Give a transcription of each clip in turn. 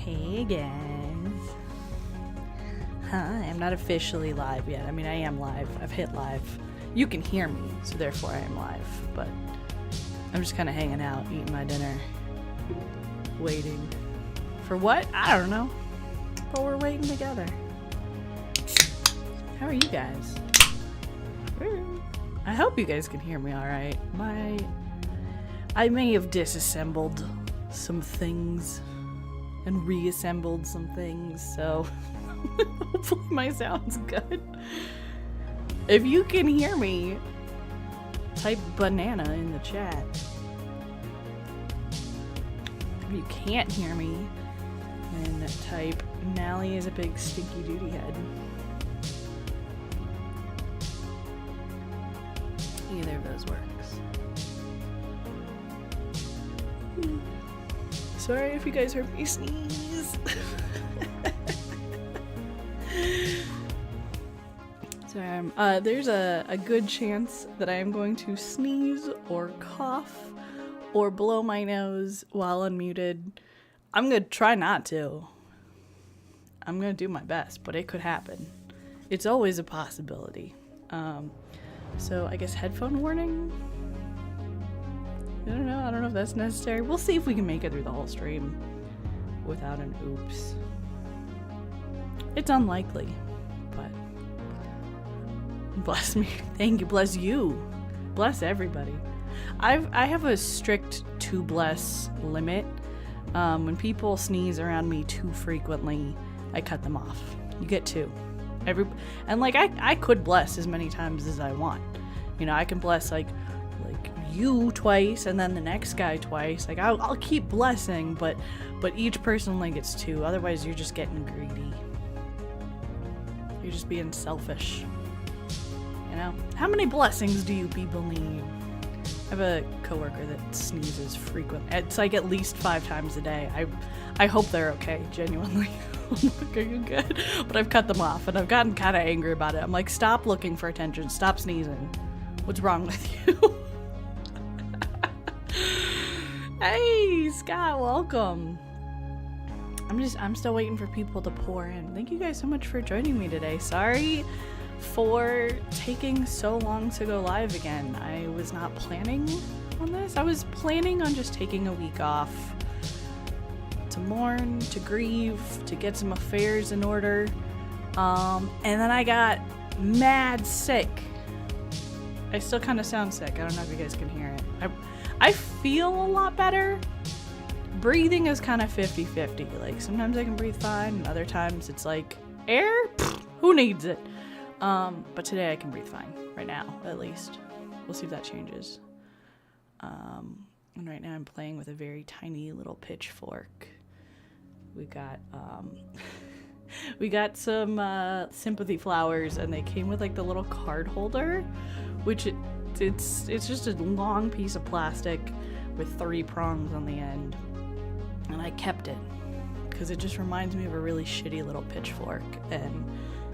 Hey guys. Hi, I'm not officially live yet. I mean, I am live. I've hit live. You can hear me, so therefore I am live. But I'm just kind of hanging out, eating my dinner, waiting. For what? I don't know. But we're waiting together. How are you guys? I hope you guys can hear me alright. I may have disassembled some things and reassembled some things, so hopefully my sound's good. If you can hear me, type banana in the chat. If you can't hear me, then type Nally is a big stinky duty head. Either of those works. Sorry if you guys heard me sneeze. Sorry, there's a good chance that I am going to sneeze or cough or blow my nose while unmuted. I'm gonna try not to. I'm gonna do my best, but it could happen. It's always a possibility. So I guess headphone warning? I don't know if that's necessary. We'll see if we can make it through the whole stream without an oops. It's unlikely, but bless me. Thank you. Bless you. Bless everybody. I have a strict 2 bless limit. When people sneeze around me too frequently, I cut them off. You get 2. And like I could bless as many times as I want. You know, I can bless like you twice and then the next guy twice. Like I'll keep blessing, but each person only gets 2. Otherwise you're just getting greedy. You're just being selfish. You know? How many blessings do you people need? I have a coworker that sneezes frequently. It's like at least 5 times a day. I hope they're okay, genuinely. I'm like, are you good? But I've cut them off and I've gotten kind of angry about it. I'm like, stop looking for attention. Stop sneezing. What's wrong with you? Hey, Scott, welcome. I'm still waiting for people to pour in. Thank you guys so much for joining me today. Sorry for taking so long to go live again. I was not planning on this. I was planning on just taking a week off to mourn, to grieve, to get some affairs in order. And then I got mad sick. I still kind of sound sick. I don't know if you guys can hear it. I feel a lot better. Breathing is kind of 50-50. Like sometimes I can breathe fine, and other times it's like air. Pfft, who needs it? But today I can breathe fine. Right now, at least. We'll see if that changes. And right now I'm playing with a very tiny little pitchfork. We got we got some sympathy flowers, and they came with like the little card holder, which it's just a long piece of plastic with 3 prongs on the end, and I kept it because it just reminds me of a really shitty little pitchfork, and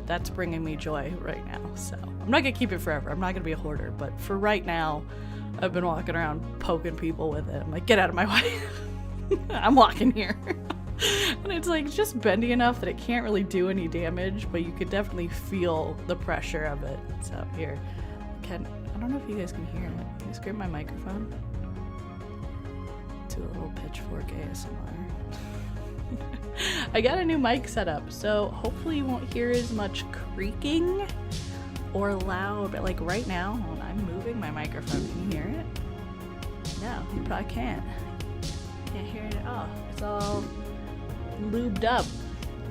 that's bringing me joy right now. So I'm not gonna keep it forever. I'm not gonna be a hoarder, but for right now, I've been walking around poking people with it. I'm like, get out of my way. I'm walking here. And it's like just bendy enough that it can't really do any damage, but you could definitely feel the pressure of it. So here, I don't know if you guys can hear it. Can you scrape my microphone? Do a little pitchfork ASMR. I got a new mic set up, so hopefully you won't hear as much creaking or loud. But like right now, when I'm moving my microphone, can you hear it? No, you probably can't. Can't hear it at all. It's all lubed up,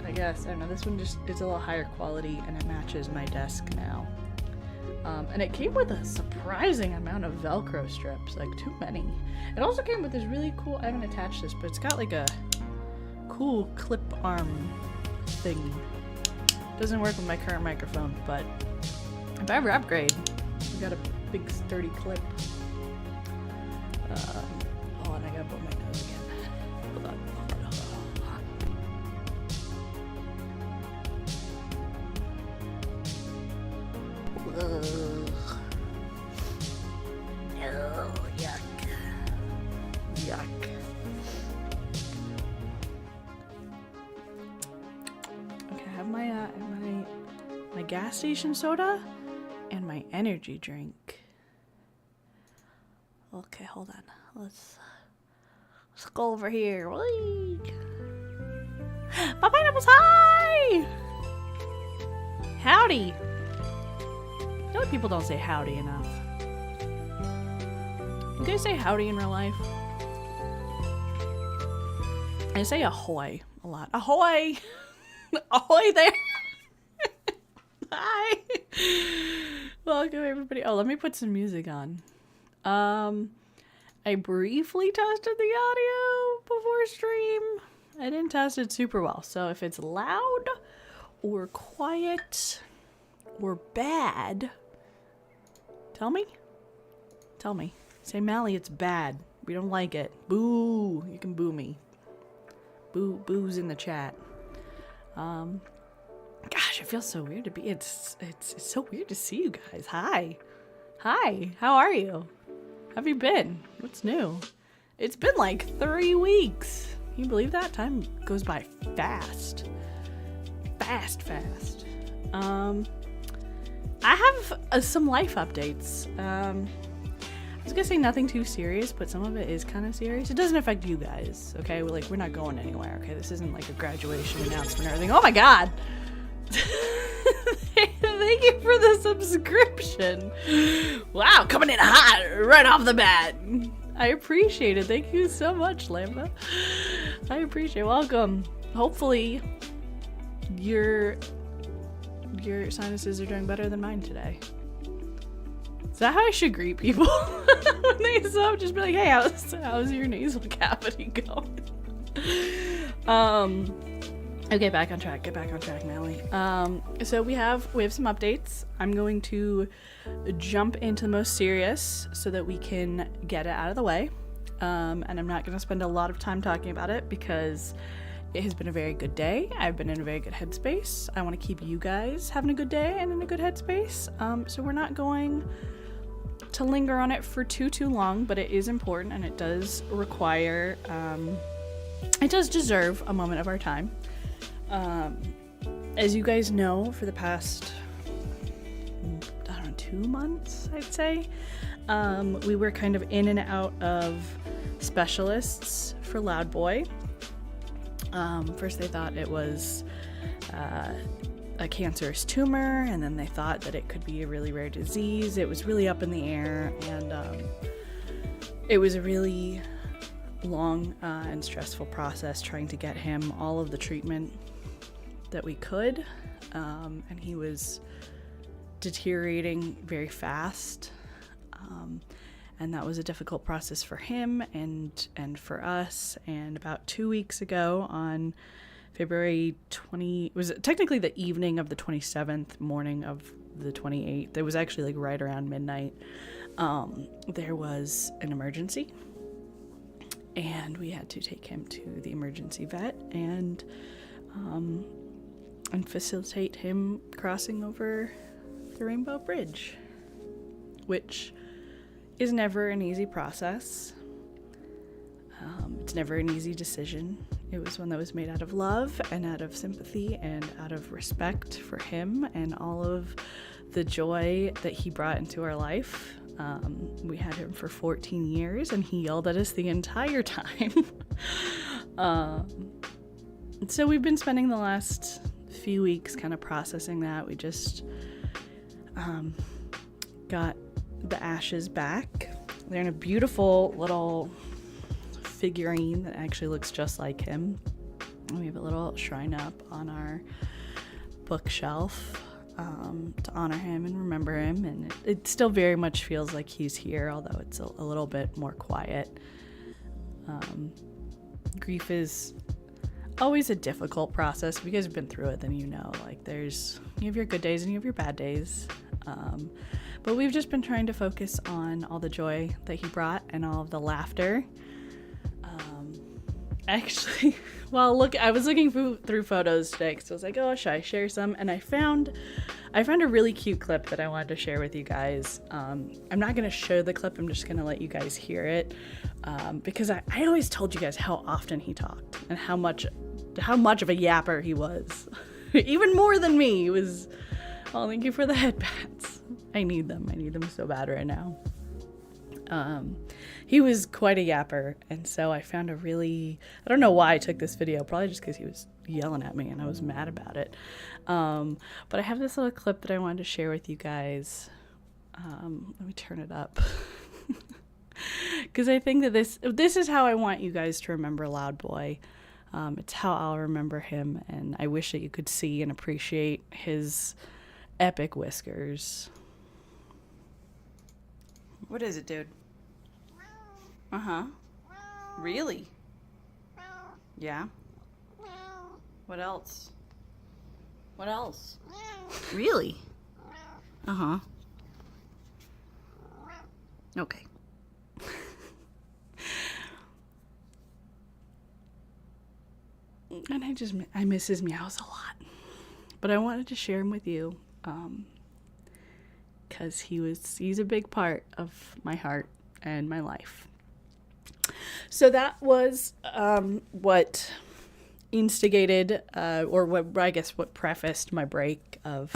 I guess. I don't know, this one just is a little higher quality and it matches my desk now. And it came with a surprising amount of Velcro strips, like too many. It also came with this really cool, I haven't attached this, but it's got like a cool clip arm thing. Doesn't work with my current microphone, but if I ever upgrade, I got a big sturdy clip. Oh, and I gotta blow my nose again. Hold on. Oh, yuck. Yuck. gas station soda and my energy drink. Okay, hold on. Let's go over here. Whee! My pineapple's high! Howdy! You know what, people don't say howdy enough. You guys say howdy in real life? I say ahoy a lot. Ahoy! Ahoy there! Hi! Welcome everybody. Oh, let me put some music on. I briefly tested the audio before stream. I didn't test it super well, so if it's loud or quiet or bad, tell me. Tell me. Say, Mally, it's bad. We don't like it. Boo! You can boo me. Boo's in the chat. Gosh, it feels so weird to be. It's so weird to see you guys. Hi. How are you? How have you been? What's new? It's been like 3 weeks. Can you believe that? Time goes by fast. Fast. I have some life updates. I was gonna say nothing too serious, but some of it is kind of serious. It doesn't affect you guys, okay? We're not going anywhere, okay? This isn't like a graduation announcement or anything. Oh my god! Thank you for the subscription. Wow, coming in hot right off the bat. I appreciate it. Thank you so much, Lamba. I appreciate it. Welcome. Hopefully, your sinuses are doing better than mine today. Is that how I should greet people when they sub? Just be like, hey, how's your nasal cavity going? Okay, back on track. Get back on track, Mally. So we have some updates. I'm going to jump into the most serious so that we can get it out of the way. And I'm not going to spend a lot of time talking about it because it has been a very good day. I've been in a very good headspace. I want to keep you guys having a good day and in a good headspace. So we're not going to linger on it for too long, but it is important and it does require, it does deserve a moment of our time. As you guys know, for the past, 2 months, I'd say, we were kind of in and out of specialists for Loud Boy. First they thought it was a cancerous tumor, and then they thought that it could be a really rare disease. It was really up in the air, and it was a really long and stressful process trying to get him all of the treatment that we could, and he was deteriorating very fast, and that was a difficult process for him and for us. And about 2 weeks ago, on February 20, was technically the evening of the 27th, morning of the 28th, it was actually like right around midnight, there was an emergency, and we had to take him to the emergency vet and facilitate him crossing over the Rainbow Bridge, which is never an easy process. It's never an easy decision. It was one that was made out of love and out of sympathy and out of respect for him and all of the joy that he brought into our life. We had him for 14 years and he yelled at us the entire time. So we've been spending the last few weeks kind of processing that. We just got the ashes back. They're in a beautiful little figurine that actually looks just like him. We have a little shrine up on our bookshelf to honor him and remember him, and it still very much feels like he's here, although it's a little bit more quiet. Grief is always a difficult process. If you guys have been through it, then you know, like, you have your good days and you have your bad days. But we've just been trying to focus on all the joy that he brought and all of the laughter. Actually, I was looking through photos today because I was like, oh, should I share some? And I found a really cute clip that I wanted to share with you guys. I'm not going to show the clip. I'm just going to let you guys hear it. Because I always told you guys how often he talked and how much of a yapper he was. Even more than me. He was Oh, thank you for the headbands. I need them. I need them so bad right now. He was quite a yapper, and so I found I don't know why I took this video, probably just because he was yelling at me and I was mad about it. But I have this little clip that I wanted to share with you guys. Let me turn it up. Because I think that this is how I want you guys to remember Loud Boy. It's how I'll remember him, and I wish that you could see and appreciate his epic whiskers. What is it, dude? Uh-huh. Really? Yeah? What else? What else? Really? Uh-huh. Okay. And I miss his meows a lot. But I wanted to share him with you. Because he's a big part of my heart and my life. So that was what instigated, or what prefaced my break of,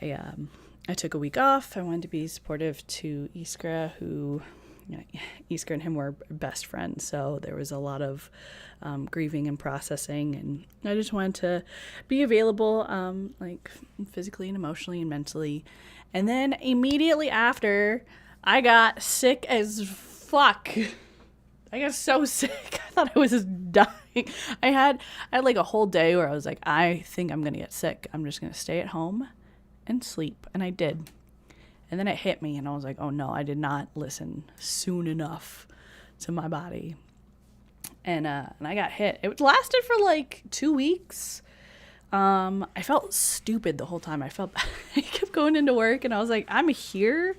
I took a week off. I wanted to be supportive to Iskra, who, Iskra and him were best friends, so there was a lot of grieving and processing, and I just wanted to be available, like physically and emotionally and mentally. And then immediately after, I got sick as fuck. I got so sick. I thought I was just dying. I had like a whole day where I was like, I think I'm gonna get sick. I'm just gonna stay at home and sleep. And I did. And then it hit me and I was like, oh no, I did not listen soon enough to my body. And I got hit. It lasted for like 2 weeks. I felt stupid the whole time. I kept going into work and I was like, I'm here,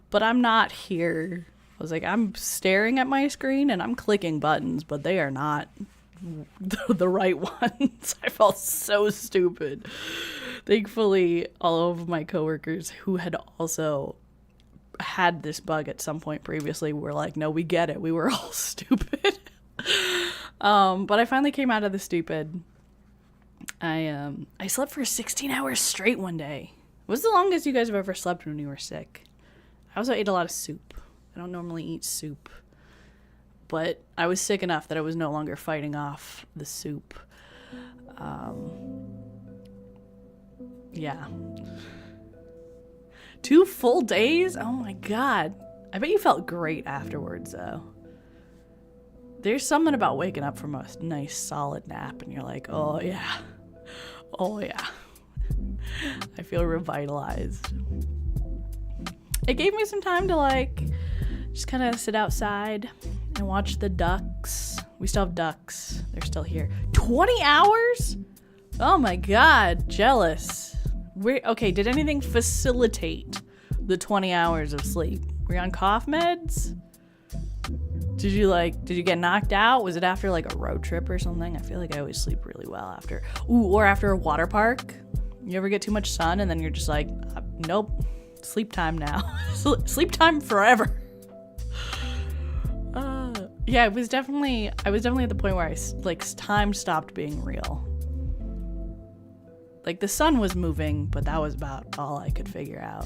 but I'm not here. I was like, I'm staring at my screen and I'm clicking buttons, but they are not the right ones. I felt so stupid. Thankfully, all of my coworkers who had also had this bug at some point previously were like, no, we get it. We were all stupid. But I finally came out of the stupid. I slept for 16 hours straight one day. What's the longest you guys have ever slept when you were sick? I also ate a lot of soup. I don't normally eat soup, but I was sick enough that I was no longer fighting off the soup. Yeah. 2 full days? Oh my God. I bet you felt great afterwards, though. There's something about waking up from a nice solid nap and you're like, oh yeah. Oh yeah. I feel revitalized. It gave me some time to like just kind of sit outside and watch the ducks. We still have ducks. They're still here. 20 hours? Oh my God, jealous. Okay, did anything facilitate the 20 hours of sleep? Were you on cough meds? Did you get knocked out? Was it after like a road trip or something? I feel like I always sleep really well after. Or after a water park. You ever get too much sun and then you're just like, nope, sleep time now. Sleep time forever. Yeah, I was definitely at the point where time stopped being real. Like the sun was moving, but that was about all I could figure out.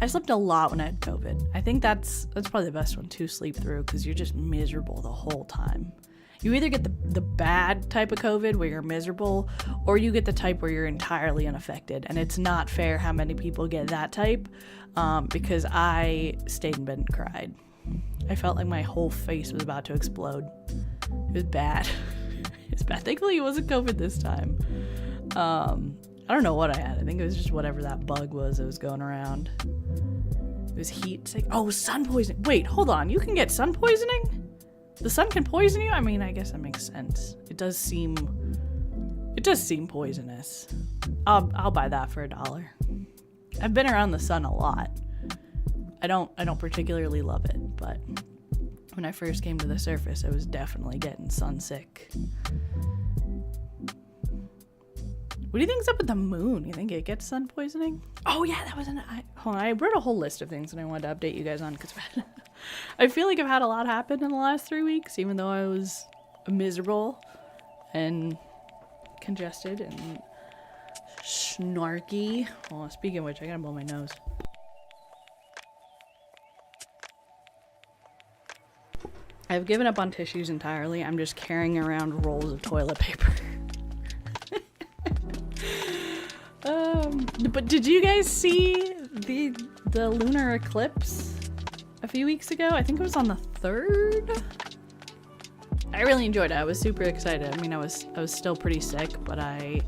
I slept a lot when I had COVID. I think that's probably the best one to sleep through because you're just miserable the whole time. You either get the bad type of COVID where you're miserable, or you get the type where you're entirely unaffected. And it's not fair how many people get that type, because I stayed in bed and cried. I felt like my whole face was about to explode. It was bad. It's bad. Thankfully, it wasn't COVID this time. I don't know what I had. I think it was just whatever that bug was that was going around. It was heat sick. Oh, sun poisoning. Wait, hold on. You can get sun poisoning? The sun can poison you? I mean, I guess that makes sense. It does seem poisonous. I'll buy that for $1. I've been around the sun a lot. I don't particularly love it, but when I first came to the surface, I was definitely getting sun sick. What do you think's up with the moon? You think it gets sun poisoning? Oh yeah, that was I wrote a whole list of things and I wanted to update you guys on because I feel like I've had a lot happen in the last 3 weeks, even though I was miserable and congested and snarky. Well, speaking of which, I gotta blow my nose. I've given up on tissues entirely. I'm just carrying around rolls of toilet paper. But did you guys see the lunar eclipse a few weeks ago? I think it was on the 3rd. I really enjoyed it. I was super excited. I mean, I was still pretty sick, but I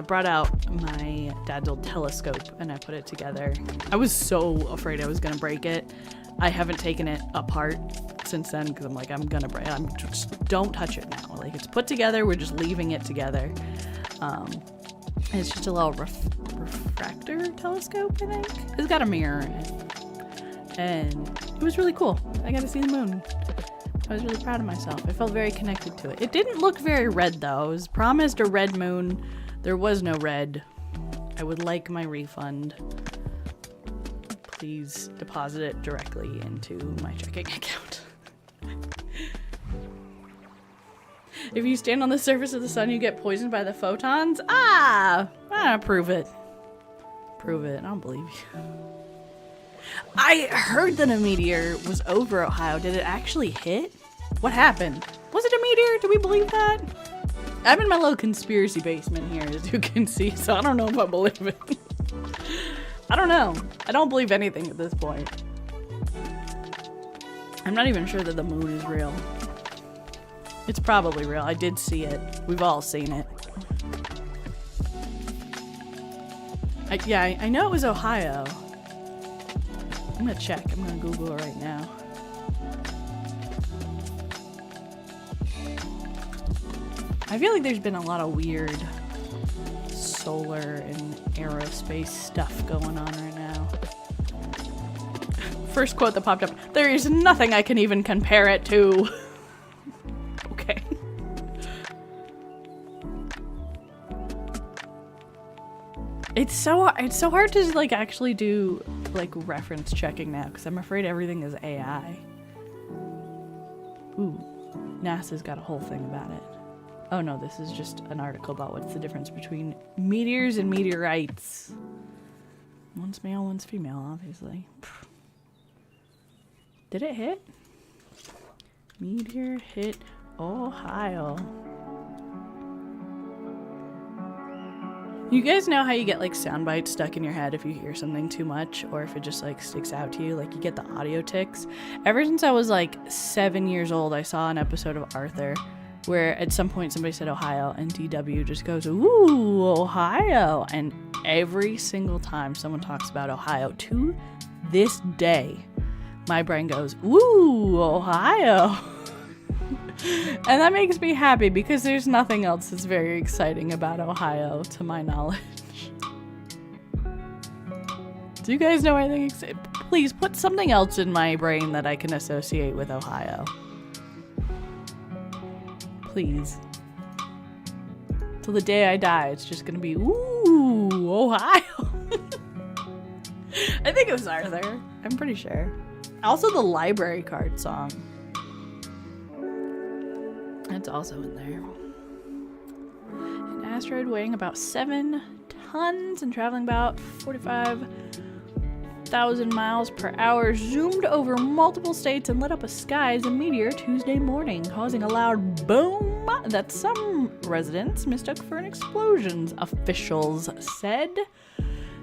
brought out my dad's old telescope and I put it together. I was so afraid I was gonna break it. I haven't taken it apart since then because I'm like, I'm gonna break it. I'm just, don't touch it now. Like, it's put together. We're just leaving it together. It's just a little refractor telescope, I think. It's got a mirror in it. And it was really cool. I got to see the moon. I was really proud of myself. I felt very connected to it. It didn't look very red, though. I was promised a red moon. There was no red. I would like my refund. Please deposit it directly into my checking account. If you stand on the surface of the sun, you get poisoned by the photons? Prove it. Prove it. I don't believe you. I heard that a meteor was over Ohio. Did it actually hit? What happened? Was it a meteor? Do we believe that? I'm in my little conspiracy basement here, as you can see, so I don't know if I believe it. I don't know. I don't believe anything at this point. I'm not even sure that the moon is real. It's probably real. I did see it. We've all seen it. I know it was Ohio. I'm gonna check. I'm gonna Google it right now. I feel like there's been a lot of weird solar and aerospace stuff going on right now. First quote that popped up, there is nothing I can even compare it to. Okay. It's so hard to like actually do like reference checking now because I'm afraid everything is AI. Ooh, NASA's got a whole thing about it. Oh no, this is just an article about what's the difference between meteors and meteorites. One's male, one's female, obviously. Did it hit? Meteor hit Ohio. You guys know how you get like sound bites stuck in your head if you hear something too much or if it just like sticks out to you, like you get the audio tics? Ever since I was like 7 years old, I saw an episode of Arthur where at some point somebody said Ohio and DW just goes, ooh, Ohio. And every single time someone talks about Ohio to this day, my brain goes, ooh, Ohio. And that makes me happy because there's nothing else that's very exciting about Ohio to my knowledge. Do you guys know anything? Please put something else in my brain that I can associate with Ohio. Please. Till the day I die, it's just gonna be, ooh, Ohio. I think it was Arthur. I'm pretty sure. Also the library card song. That's also in there. An asteroid weighing about 7 tons and traveling about 45,000 miles per hour zoomed over multiple states and lit up a sky as a meteor Tuesday morning, causing a loud boom that some residents mistook for an explosion, officials said.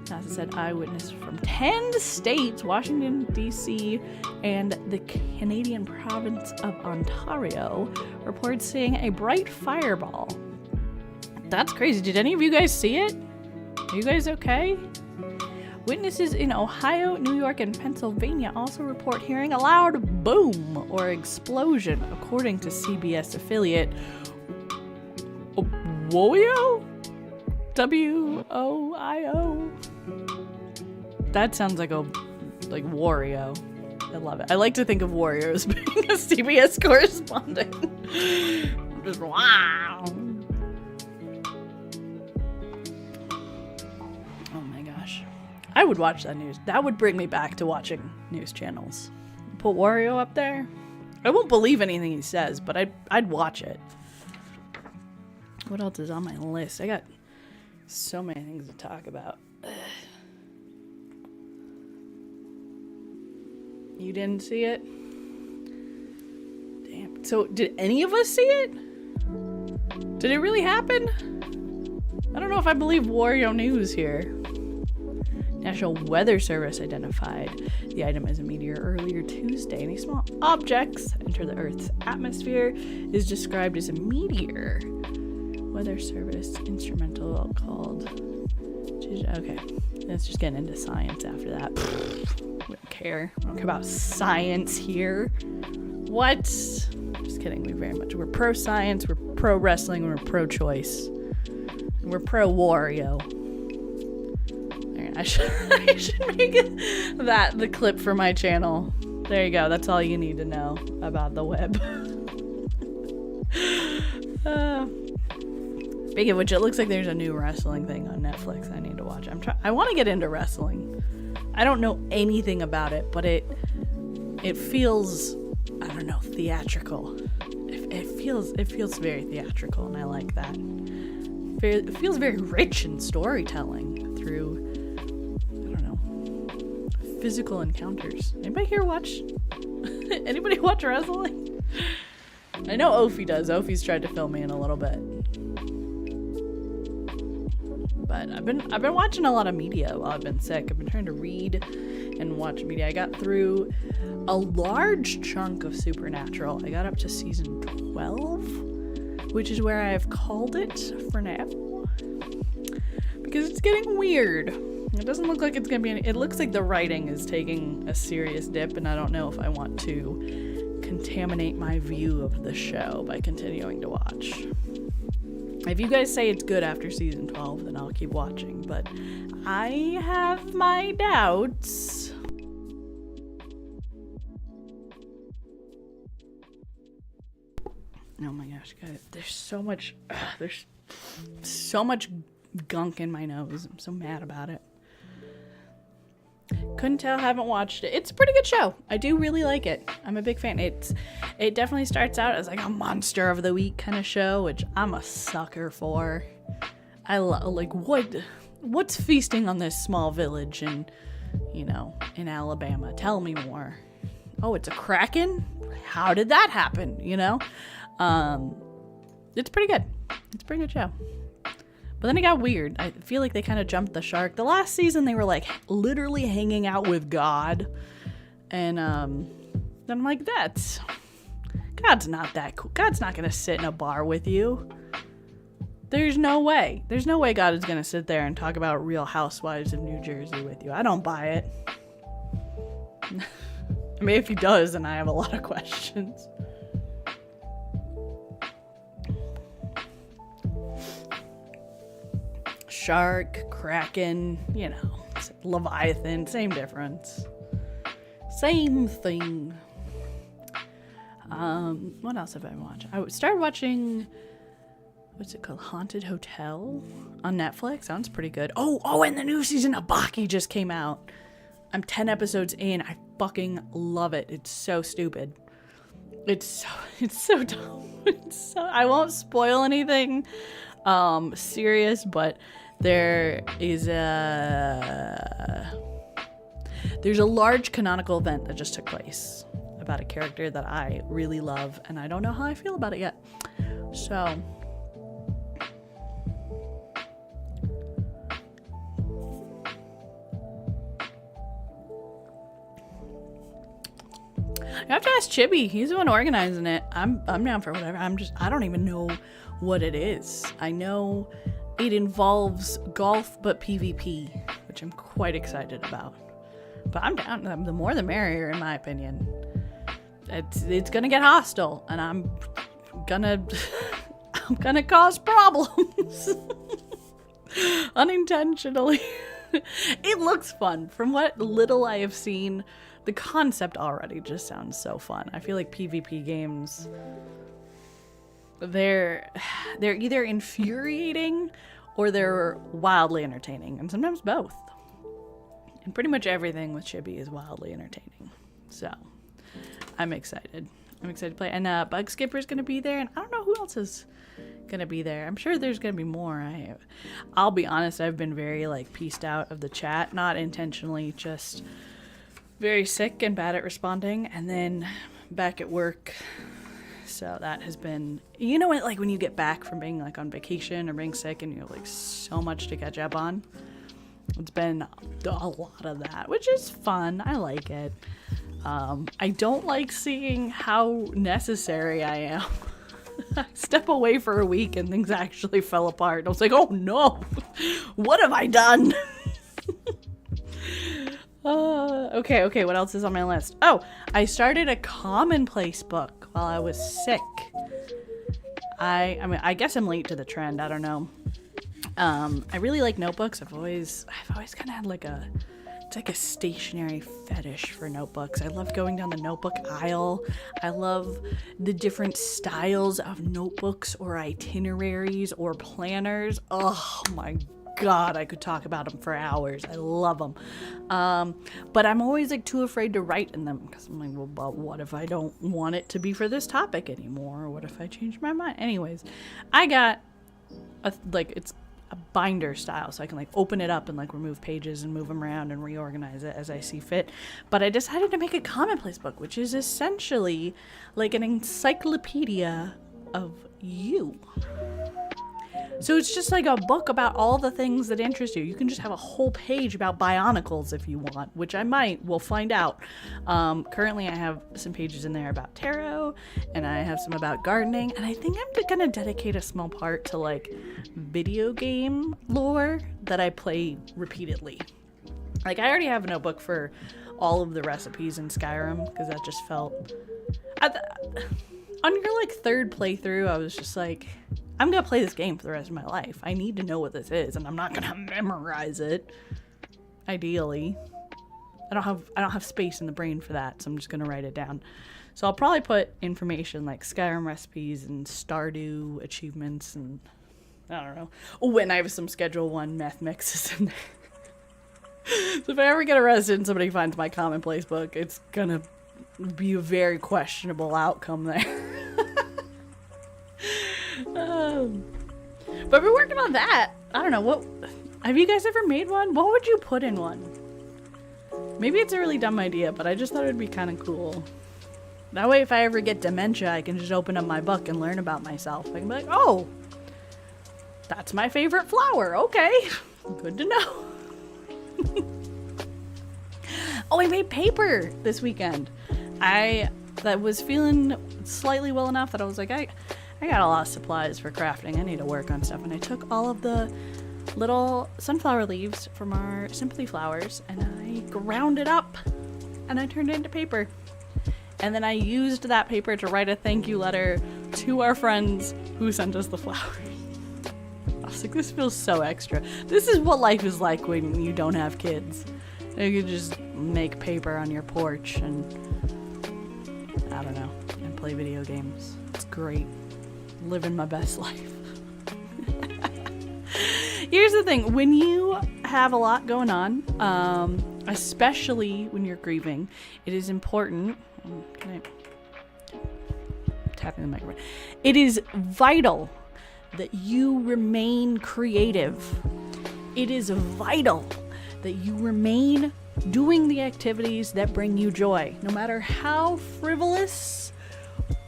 NASA said eyewitnesses from 10 states, Washington, D.C., and the Canadian province of Ontario reported seeing a bright fireball. That's crazy. Did any of you guys see it? Are you guys okay? Witnesses in Ohio, New York, and Pennsylvania also report hearing a loud boom or explosion, according to CBS affiliate WOIO? WOIO. That sounds like Wario. I love it. I like to think of Wario as being a CBS correspondent. Just wow. Oh my gosh. I would watch that news. That would bring me back to watching news channels. Put Wario up there. I won't believe anything he says, but I'd watch it. What else is on my list? I got So many things to talk about. You didn't see it? Damn. So, did any of us see it? Did it really happen? I don't know if I believe Wario News here. National Weather Service identified the item as a meteor earlier Tuesday. Any small objects enter the Earth's atmosphere is described as a meteor. Weather Service instrumental called... Okay, let's just get into science after that. I don't care. I don't care about science here. What? Just kidding. We're pro-science, we're pro-wrestling, we're pro-choice. And we're pro-Wario. I should make that the clip for my channel. There you go. That's all you need to know about the web. Speaking of which, it looks like there's a new wrestling thing on Netflix I need to watch. I want to get into wrestling. I don't know anything about it, but it feels, I don't know, theatrical. It feels very theatrical, and I like that. It feels very rich in storytelling through, physical encounters. Anybody here watch wrestling? I know Ophi does. Ophi's tried to fill me in a little bit. But I've been watching a lot of media while I've been sick. I've been trying to read and watch media. I got through a large chunk of Supernatural. I got up to season 12, which is where I've called it for now. Because it's getting weird. It doesn't look like it's going to be it looks like the writing is taking a serious dip, and I don't know if I want to contaminate my view of the show by continuing to watch. If you guys say it's good after season 12, then I'll keep watching, but I have my doubts. Oh my gosh, guys, there's so much gunk in my nose. I'm so mad about it. Couldn't tell, haven't watched it. It's a pretty good show. I do really like it. I'm a big fan. It definitely starts out as like a monster of the week kind of show, which I'm a sucker for. I like what's feasting on this small village in Alabama. Tell me more. Oh, it's a kraken? How did that happen? It's pretty good. It's a pretty good show. But then it got weird. I feel like they kind of jumped the shark. The last season, they were like literally hanging out with God. And then I'm like, God's not that cool. God's not going to sit in a bar with you. There's no way. There's no way God is going to sit there and talk about Real Housewives of New Jersey with you. I don't buy it. I mean, if he does, then I have a lot of questions. Shark, kraken, Leviathan, same difference. Same thing. What else have I watched? I started watching, what's it called? Haunted Hotel on Netflix. Sounds pretty good. Oh, and the new season of Baki just came out. I'm 10 episodes in. I fucking love it. It's so stupid. It's so dumb. I won't spoil anything serious, but there's a large canonical event that just took place about a character that I really love, and I don't know how I feel about it yet. So I have to ask Chibi. He's the one organizing it. I'm down for whatever. I don't even know what it is. I know it involves golf, but PvP, which I'm quite excited about. But I'm down. The more the merrier, in my opinion. It's gonna get hostile, and I'm gonna cause problems unintentionally. It looks fun. From what little I have seen, the concept already just sounds so fun. I feel like PvP games, they're either infuriating or they're wildly entertaining, and sometimes both. And pretty much everything with Chibi is wildly entertaining. So I'm excited. I'm excited to play. And Bug Skipper's going to be there, and I don't know who else is gonna be there. I'm sure there's gonna be more. I'll be honest, I've been very like pieced out of the chat, not intentionally, just very sick and bad at responding, and then back at work. So that has been, you know what, like when you get back from being like on vacation or being sick and you have like so much to catch up on. It's been a lot of that, which is fun. I like it. I don't like seeing how necessary I am. I step away for a week and things actually fell apart. I was like, oh no, what have I done? Okay, what else is on my list? Oh, I started a commonplace book while I was sick. I mean, I guess I'm late to the trend. I don't know. I really like notebooks. I've always kind of had like it's like a stationary fetish for notebooks. I love going down the notebook aisle. I love the different styles of notebooks or itineraries or planners. Oh my God, I could talk about them for hours. I love them. But I'm always like too afraid to write in them because I'm like, well, but what if I don't want it to be for this topic anymore? Or what if I change my mind? Anyways, I got it's a binder style, so I can like open it up and like remove pages and move them around and reorganize it as I see fit. But I decided to make a commonplace book, which is essentially like an encyclopedia of you. So it's just like a book about all the things that interest you. You can just have a whole page about Bionicles if you want, which I might. We'll find out. Currently, I have some pages in there about tarot, and I have some about gardening, and I think I'm going to dedicate a small part to like video game lore that I play repeatedly. Like, I already have a notebook for all of the recipes in Skyrim, because that just felt... on your like third playthrough, I was just like... I'm going to play this game for the rest of my life. I need to know what this is, and I'm not going to memorize it. Ideally. I don't have space in the brain for that, so I'm just going to write it down. So I'll probably put information like Skyrim recipes and Stardew achievements and I don't know. Oh, and I have some Schedule 1 meth mixes in there. So if I ever get arrested and somebody finds my commonplace book, it's going to be a very questionable outcome there. But we're working on that. I don't know, what have you guys ever made one? What would you put in one? Maybe it's a really dumb idea, but I just thought it would be kind of cool. That way, if I ever get dementia, I can just open up my book and learn about myself. I can be like, oh, that's my favorite flower. Okay, good to know. Oh, I made paper this weekend. I was feeling slightly well enough that I was like, I got a lot of supplies for crafting. I need to work on stuff. And I took all of the little sunflower leaves from our Sympathy flowers and I ground it up and I turned it into paper. And then I used that paper to write a thank you letter to our friends who sent us the flowers. I was like, this feels so extra. This is what life is like when you don't have kids. You can just make paper on your porch and I don't know, and play video games. It's great. Living my best life. Here's the thing, when you have a lot going on, especially when you're grieving, it is important. Tapping the microphone. It is vital that you remain creative. It is vital that you remain doing the activities that bring you joy, no matter how frivolous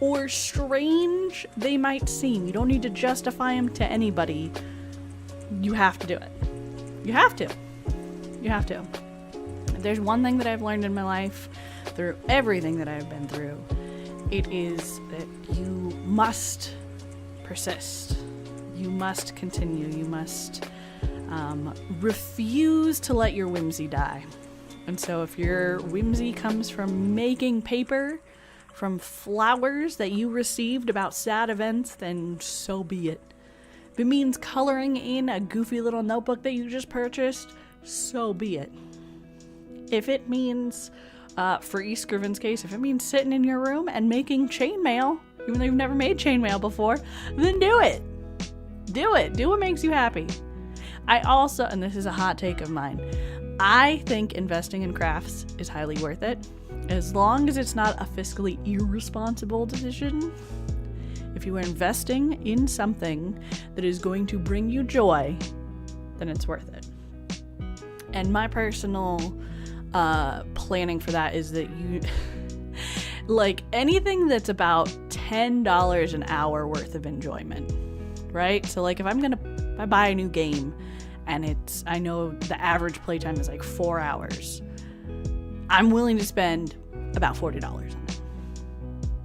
or strange they might seem. You don't need to justify them to anybody. You have to do it. You have to. You have to. If there's one thing that I've learned in my life, through everything that I've been through, it is that you must persist. You must continue. You must refuse to let your whimsy die. And so if your whimsy comes from making paper, from flowers that you received about sad events, then so be it. If it means coloring in a goofy little notebook that you just purchased, so be it. If it means, for E. Scriven's case, if it means sitting in your room and making chainmail, even though you've never made chainmail before, then do it. Do it. Do what makes you happy. I also, and this is a hot take of mine, I think investing in crafts is highly worth it. As long as it's not a fiscally irresponsible decision, If you are investing in something that is going to bring you joy, then it's worth it. And my personal planning for that is that you like anything that's about $10 an hour worth of enjoyment, right? So like if I buy a new game and I know the average playtime is like 4 hours, I'm willing to spend about $40 on it.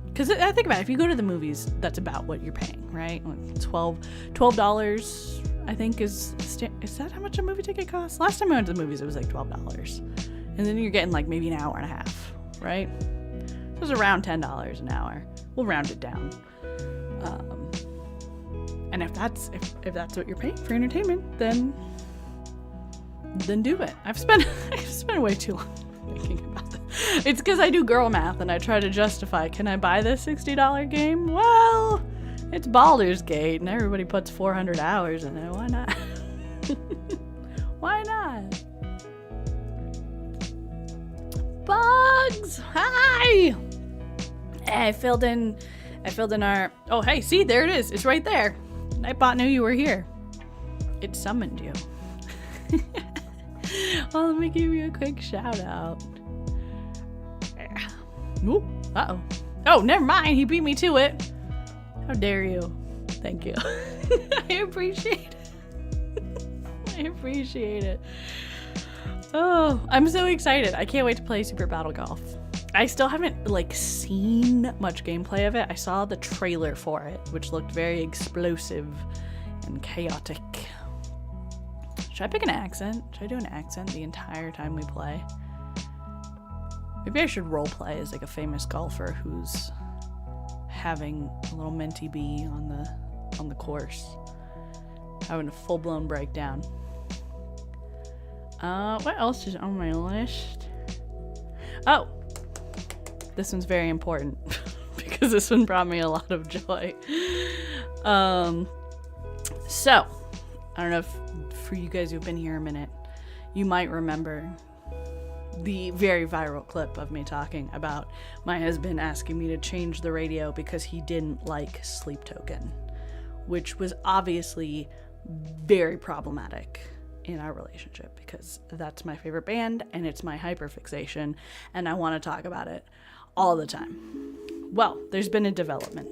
Because I think about it, if you go to the movies, that's about what you're paying, right? $12 I think is that how much a movie ticket costs? Last time I went to the movies, it was like $12. And then you're getting like maybe an hour and a half, right? So it's around $10 an hour. We'll round it down. And if that's what you're paying for entertainment, then do it. I've spent way too long thinking about that. It's because I do girl math and I try to justify, can I buy this $60 game? Well, it's Baldur's Gate and everybody puts 400 hours in it. Why not? Why not? Bugs! Hi! I filled in our... Oh, hey, see, there it is. It's right there. Nightbot knew you were here. It summoned you. Well, let me give you a quick shout out. Ooh, uh-oh. Oh, never mind. He beat me to it. How dare you? Thank you. I appreciate it. Oh, I'm so excited. I can't wait to play Super Battle Golf. I still haven't seen much gameplay of it. I saw the trailer for it, which looked very explosive and chaotic. Should I pick an accent? Should I do an accent the entire time we play? Maybe I should roleplay as a famous golfer who's having a little mentee bee on the course, having a full-blown breakdown. What else is on my list? Oh, this one's very important because this one brought me a lot of joy. So I don't know if for you guys who've been here a minute, you might remember the very viral clip of me talking about my husband asking me to change the radio because he didn't like Sleep Token, which was obviously very problematic in our relationship because that's my favorite band and it's my hyperfixation and I want to talk about it all the time. Well, there's been a development.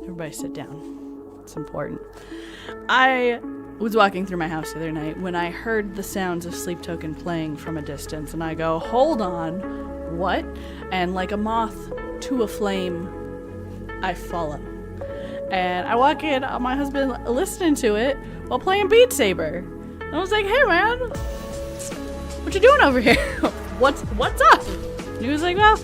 Everybody sit down. It's important. I was walking through my house the other night when I heard the sounds of Sleep Token playing from a distance and I go, hold on, what? And like a moth to a flame, I follow. And I walk in on my husband listening to it while playing Beat Saber. And I was like, hey man, what you doing over here? What's up? And he was like, well,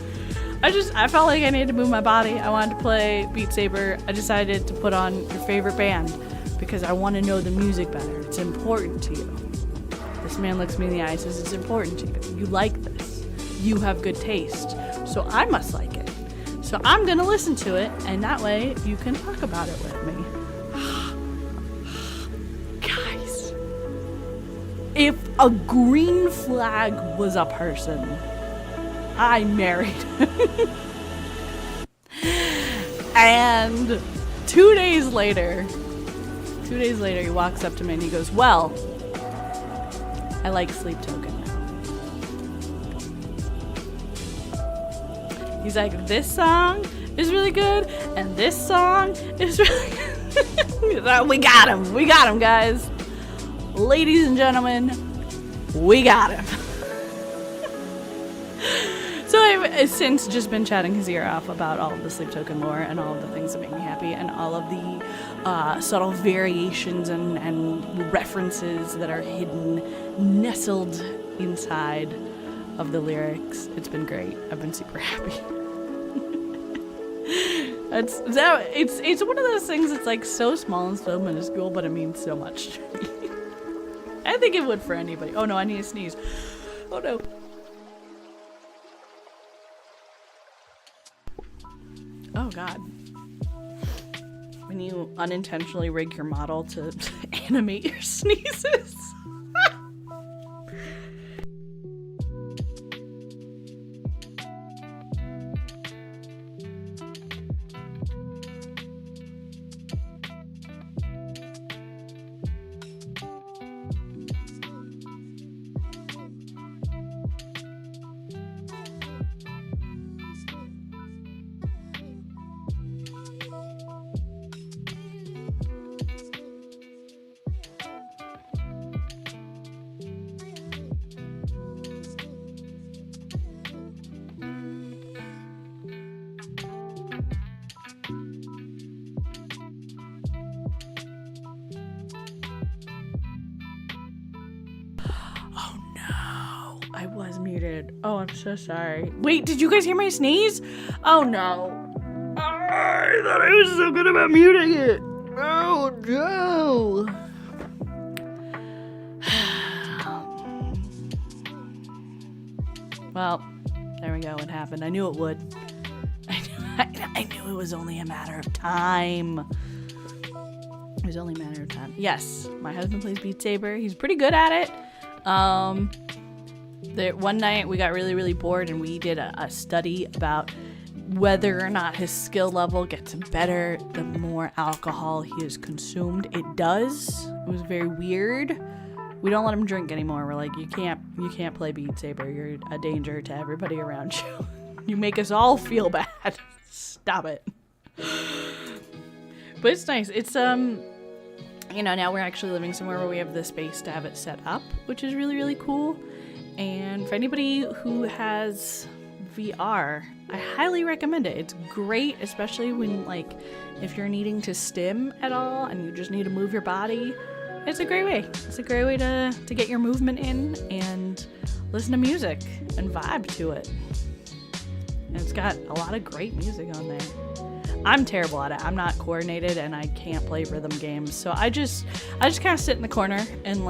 I felt like I needed to move my body. I wanted to play Beat Saber. I decided to put on your favorite band because I want to know the music better. It's important to you. This man looks me in the eye and says, it's important to you. You like this. You have good taste. So I must like it. So I'm going to listen to it, and that way you can talk about it with me. Guys, if a green flag was a person, I married him. And 2 days later, he walks up to me and he goes, well, I like Sleep Token now. He's like, this song is really good, and this song is really good. We got him, guys. Ladies and gentlemen, we got him. So I've since just been chatting his ear off about all of the Sleep Token lore and all of the things that make me happy and all of the subtle variations and references that are hidden, nestled inside of the lyrics. It's been great. I've been super happy. It's one of those things that's like so small and so minuscule, but it means so much to me. I think it would for anybody. Oh no, I need to sneeze. Oh no. Oh god. When you unintentionally rig your model to animate your sneezes. muted. Oh, I'm so sorry. Wait, did you guys hear my sneeze? Oh no. I thought I was so good about muting it. Oh no. Well, there we go. It happened. I knew it would. I knew it was only a matter of time. It was only a matter of time. Yes, my husband plays Beat Saber. He's pretty good at it. One night we got really, really bored and we did a study about whether or not his skill level gets better the more alcohol he has consumed. It does. It was very weird. We don't let him drink anymore. We're like, you can't play Beat Saber. You're a danger to everybody around you. You make us all feel bad. Stop it. But it's nice. It's now we're actually living somewhere where we have the space to have it set up, which is really, really cool. And for anybody who has VR, I highly recommend it. It's great, especially when if you're needing to stim at all and you just need to move your body. It's a great way. It's a great way to get your movement in and listen to music and vibe to it. And it's got a lot of great music on there. I'm terrible at it. I'm not coordinated and I can't play rhythm games. So I just kind of sit in the corner and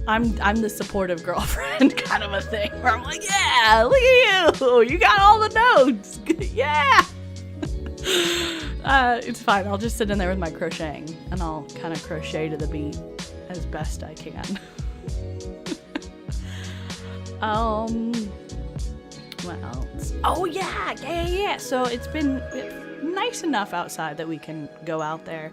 I'm the supportive girlfriend kind of a thing where I'm like, yeah, look at you. You got all the notes. Yeah. It's fine. I'll just sit in there with my crocheting and I'll kind of crochet to the beat as best I can. What else? Oh yeah. So it's been nice enough outside that we can go out there.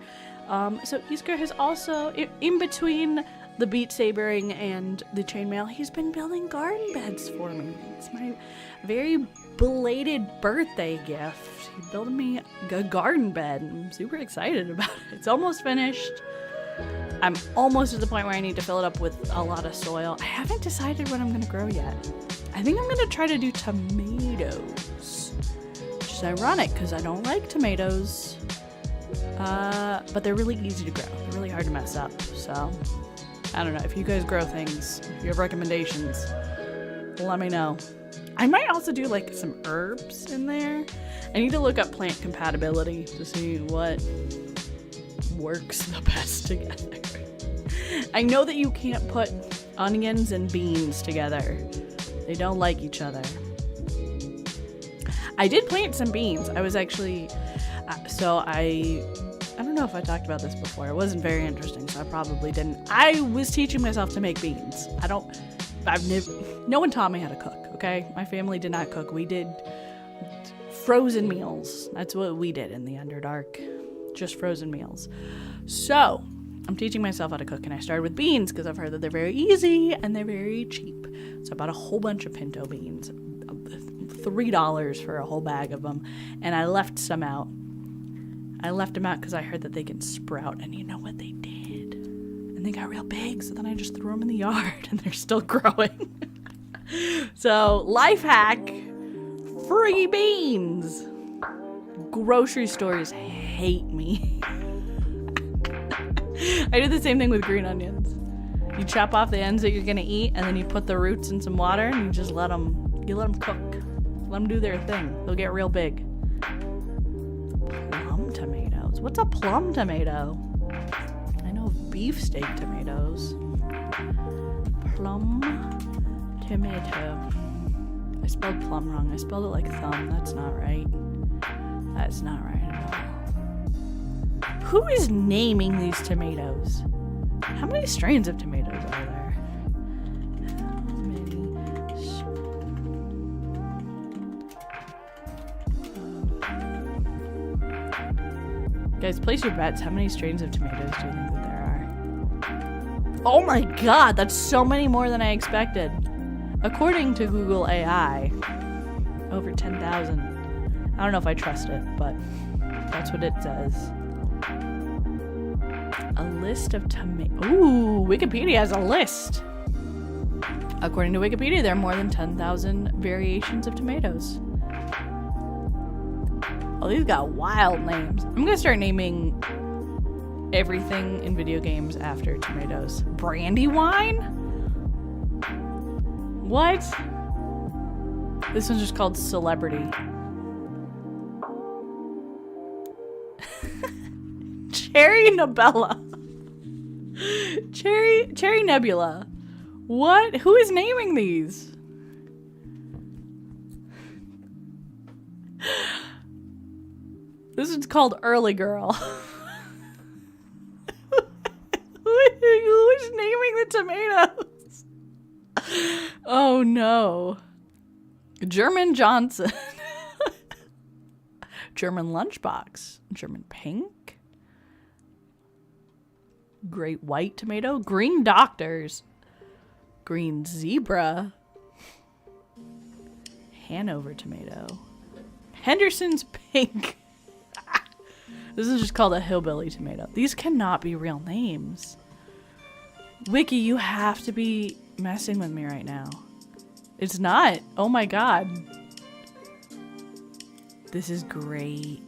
So Iskar has also, in between the Beat Sabering and the chainmail, he's been building garden beds for me. It's my very belated birthday gift. He built me a garden bed. I'm super excited about it. It's almost finished. I'm almost at the point where I need to fill it up with a lot of soil. I haven't decided what I'm going to grow yet. I think I'm going to try to do tomatoes, which is ironic because I don't like tomatoes, but they're really easy to grow. They're really hard to mess up, so I don't know. If you guys grow things, if you have recommendations, let me know. I might also do some herbs in there. I need to look up plant compatibility to see what works the best together. I know that you can't put onions and beans together. They don't like each other. I did plant some beans. I was actually, I don't know if I talked about this before. It wasn't very interesting, so I probably didn't. I was teaching myself to make beans. No one taught me how to cook, okay? My family did not cook. We did frozen meals. That's what we did in the Underdark. Just frozen meals. So, I'm teaching myself how to cook, and I started with beans because I've heard that they're very easy and they're very cheap. So I bought a whole bunch of pinto beans, $3 for a whole bag of them, and I left some out. I left them out because I heard that they can sprout, and you know what they did? And they got real big, so then I just threw them in the yard, and they're still growing. So, life hack, free beans. Grocery stores hate me. I do the same thing with green onions. You chop off the ends that you're gonna eat, and then you put the roots in some water, and you just let them cook. Let them do their thing. They'll get real big. Plum tomatoes. What's a plum tomato? I know of beefsteak tomatoes. Plum tomato. I spelled plum wrong. I spelled it like thumb. That's not right. That's not right at all. Who is naming these tomatoes? How many strains of tomatoes are there? How many? Guys, place your bets. How many strains of tomatoes do you think that there are? Oh my god, that's so many more than I expected. According to Google AI, over 10,000. I don't know if I trust it, but that's what it says. A list of tomatoes. Ooh, Wikipedia has a list. According to Wikipedia, there are more than 10,000 variations of tomatoes. Oh, these got wild names. I'm gonna start naming everything in video games after tomatoes. Brandywine? What? This one's just called Celebrity. Cherry Nebula. Cherry Nebula. What? Who is naming these? This one's called Early Girl. Who is naming the tomatoes? Oh no. German Johnson. German Lunchbox. German Pink. Great White Tomato. Green Doctors. Green Zebra. Hanover Tomato. Henderson's Pink. This is just called a Hillbilly Tomato. These cannot be real names. Wiki, you have to be messing with me right now. It's not. Oh my god. This is great.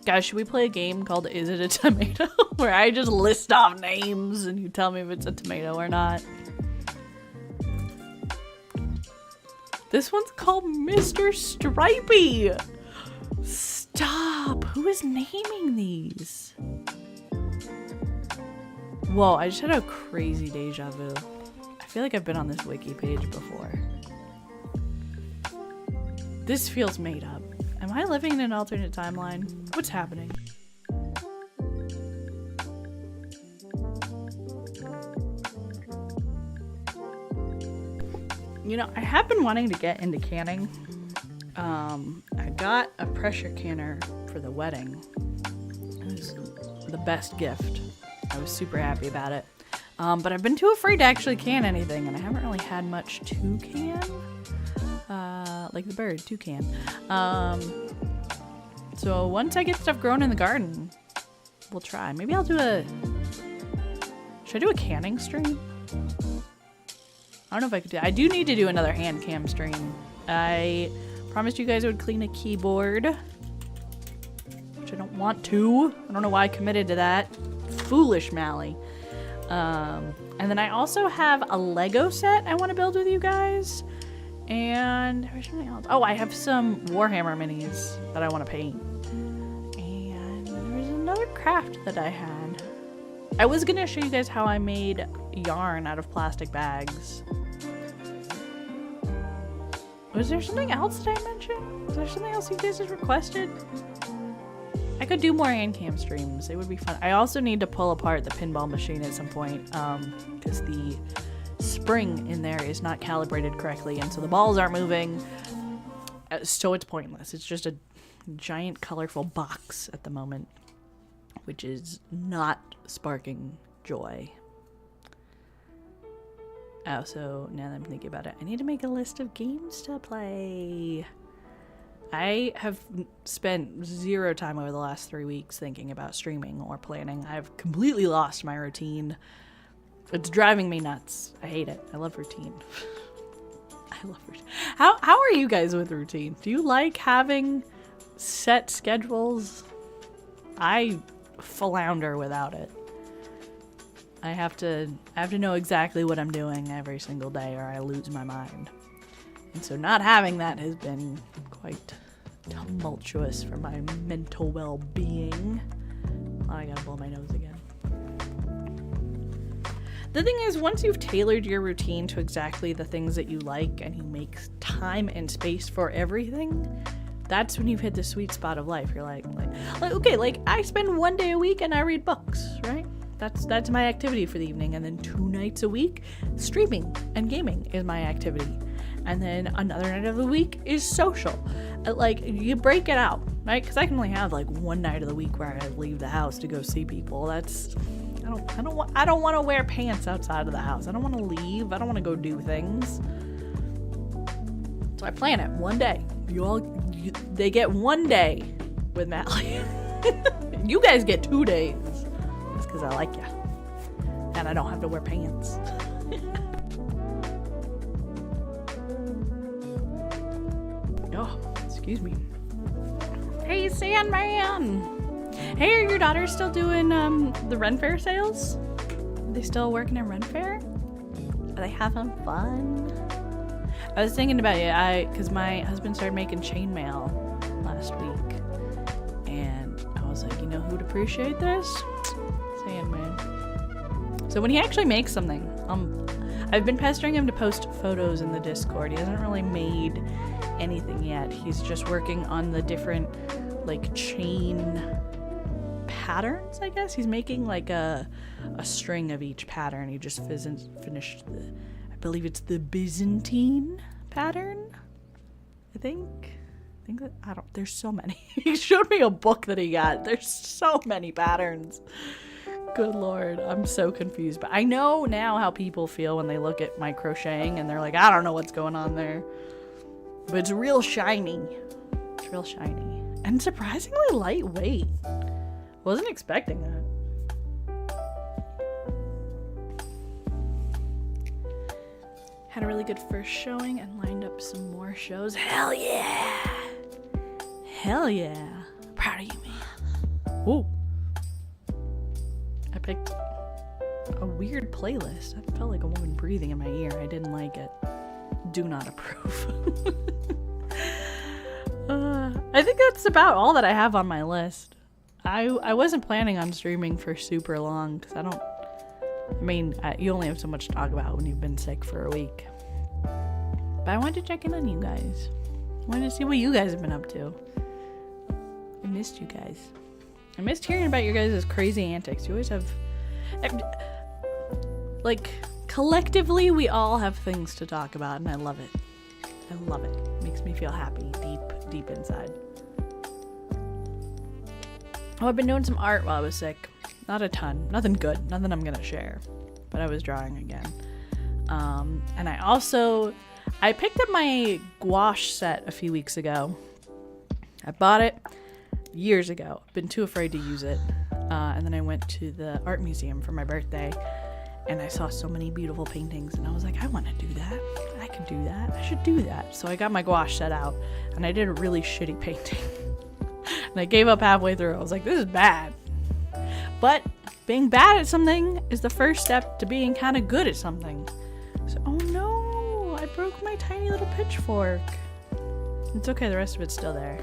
Guys, should we play a game called Is It a Tomato? Where I just list off names and you tell me if it's a tomato or not. This one's called Mr. Stripey. Stop. Who is naming these? Whoa, I just had a crazy deja vu. I feel like I've been on this wiki page before. This feels made up. Am I living in an alternate timeline? What's happening? You know, I have been wanting to get into canning. I got a pressure canner for the wedding. It was the best gift. I was super happy about it. But I've been too afraid to actually can anything, and I haven't really had much to can. Like the bird, toucan. So once I get stuff grown in the garden, we'll try. Maybe I'll do should I do a canning stream? I don't know if I could do I do need to do another hand cam stream. I promised you guys I would clean a keyboard, which I don't want to. I don't know why I committed to that. Foolish Mally. And then I also have a Lego set I want to build with you guys. And there's something else. Oh, I have some Warhammer minis that I want to paint. And there's another craft that I had. I was going to show you guys how I made yarn out of plastic bags. Was there something else that I mentioned? Was there something else you guys had requested? I could do more hand cam streams. It would be fun. I also need to pull apart the pinball machine at some point because the spring in there is not calibrated correctly, and so the balls aren't moving. So it's pointless. It's just a giant colorful box at the moment, which is not sparking joy. Oh, so now that I'm thinking about it, I need to make a list of games to play. I have spent zero time over the last 3 weeks thinking about streaming or planning. I've completely lost my routine. It's driving me nuts. I hate it. I love routine. I love routine. How are you guys with routine? Do you like having set schedules? I flounder without it. I have to know exactly what I'm doing every single day or I lose my mind. And so not having that has been quite tumultuous for my mental well-being. Oh, I gotta blow my nose again. The thing is, once you've tailored your routine to exactly the things that you like and you make time and space for everything, that's when you've hit the sweet spot of life. You're like okay, like I spend 1 day a week and I read books, right? That's my activity for the evening. And then 2 nights a week, streaming and gaming is my activity. And then another night of the week is social. Like, you break it out, right? Because I can only have like 1 night of the week where I leave the house to go see people. That's I don't want to wear pants outside of the house. I don't want to leave. I don't want to go do things. So I plan it 1 day. They get 1 day with Mally. You guys get 2 days. That's because I like you. And I don't have to wear pants. Oh, excuse me. Hey, Sandman! Hey, are your daughters still doing the Ren Fair sales? Are they still working at Ren Fair? Are they having fun? I was thinking about it, because my husband started making chainmail last week, and I was like, you know who'd appreciate this? Sandman. So when he actually makes something, I've been pestering him to post photos in the Discord. He hasn't really made anything yet. He's just working on the different, like, chain patterns, I guess. He's making, like, a string of each pattern. He just finished I believe it's the Byzantine pattern, I think that, there's so many. He showed me a book that he got. There's so many patterns. Good Lord, I'm so confused. But I know now how people feel when they look at my crocheting and they're like, I don't know what's going on there. But it's real shiny. It's real shiny. And surprisingly lightweight. Wasn't expecting that. Had a really good first showing and lined up some more shows. Hell yeah! Hell yeah. Proud of you, man. Ooh. I picked a weird playlist. I felt like a woman breathing in my ear. I didn't like it. Do not approve. I think that's about all that I have on my list. I wasn't planning on streaming for super long because you only have so much to talk about when you've been sick for a week. But I wanted to check in on you guys. I wanted to see what you guys have been up to. I missed you guys. I missed hearing about your guys' crazy antics. You always have... Like, collectively, we all have things to talk about, and I love it. I love it. It makes me feel happy deep inside. Oh, I've been doing some art while I was sick. Not a ton. Nothing good. Nothing I'm gonna share. But I was drawing again. And I picked up my gouache set a few weeks ago. I bought it years ago. Been too afraid to use it. And then I went to the art museum for my birthday, and I saw so many beautiful paintings, and I was like, I want to do that. I can do that. I should do that. So I got my gouache set out, and I did a really shitty painting. And I gave up halfway through. I was like, this is bad. But being bad at something is the first step to being kind of good at something. So, oh no, I broke my tiny little pitchfork. It's okay, the rest of it's still there.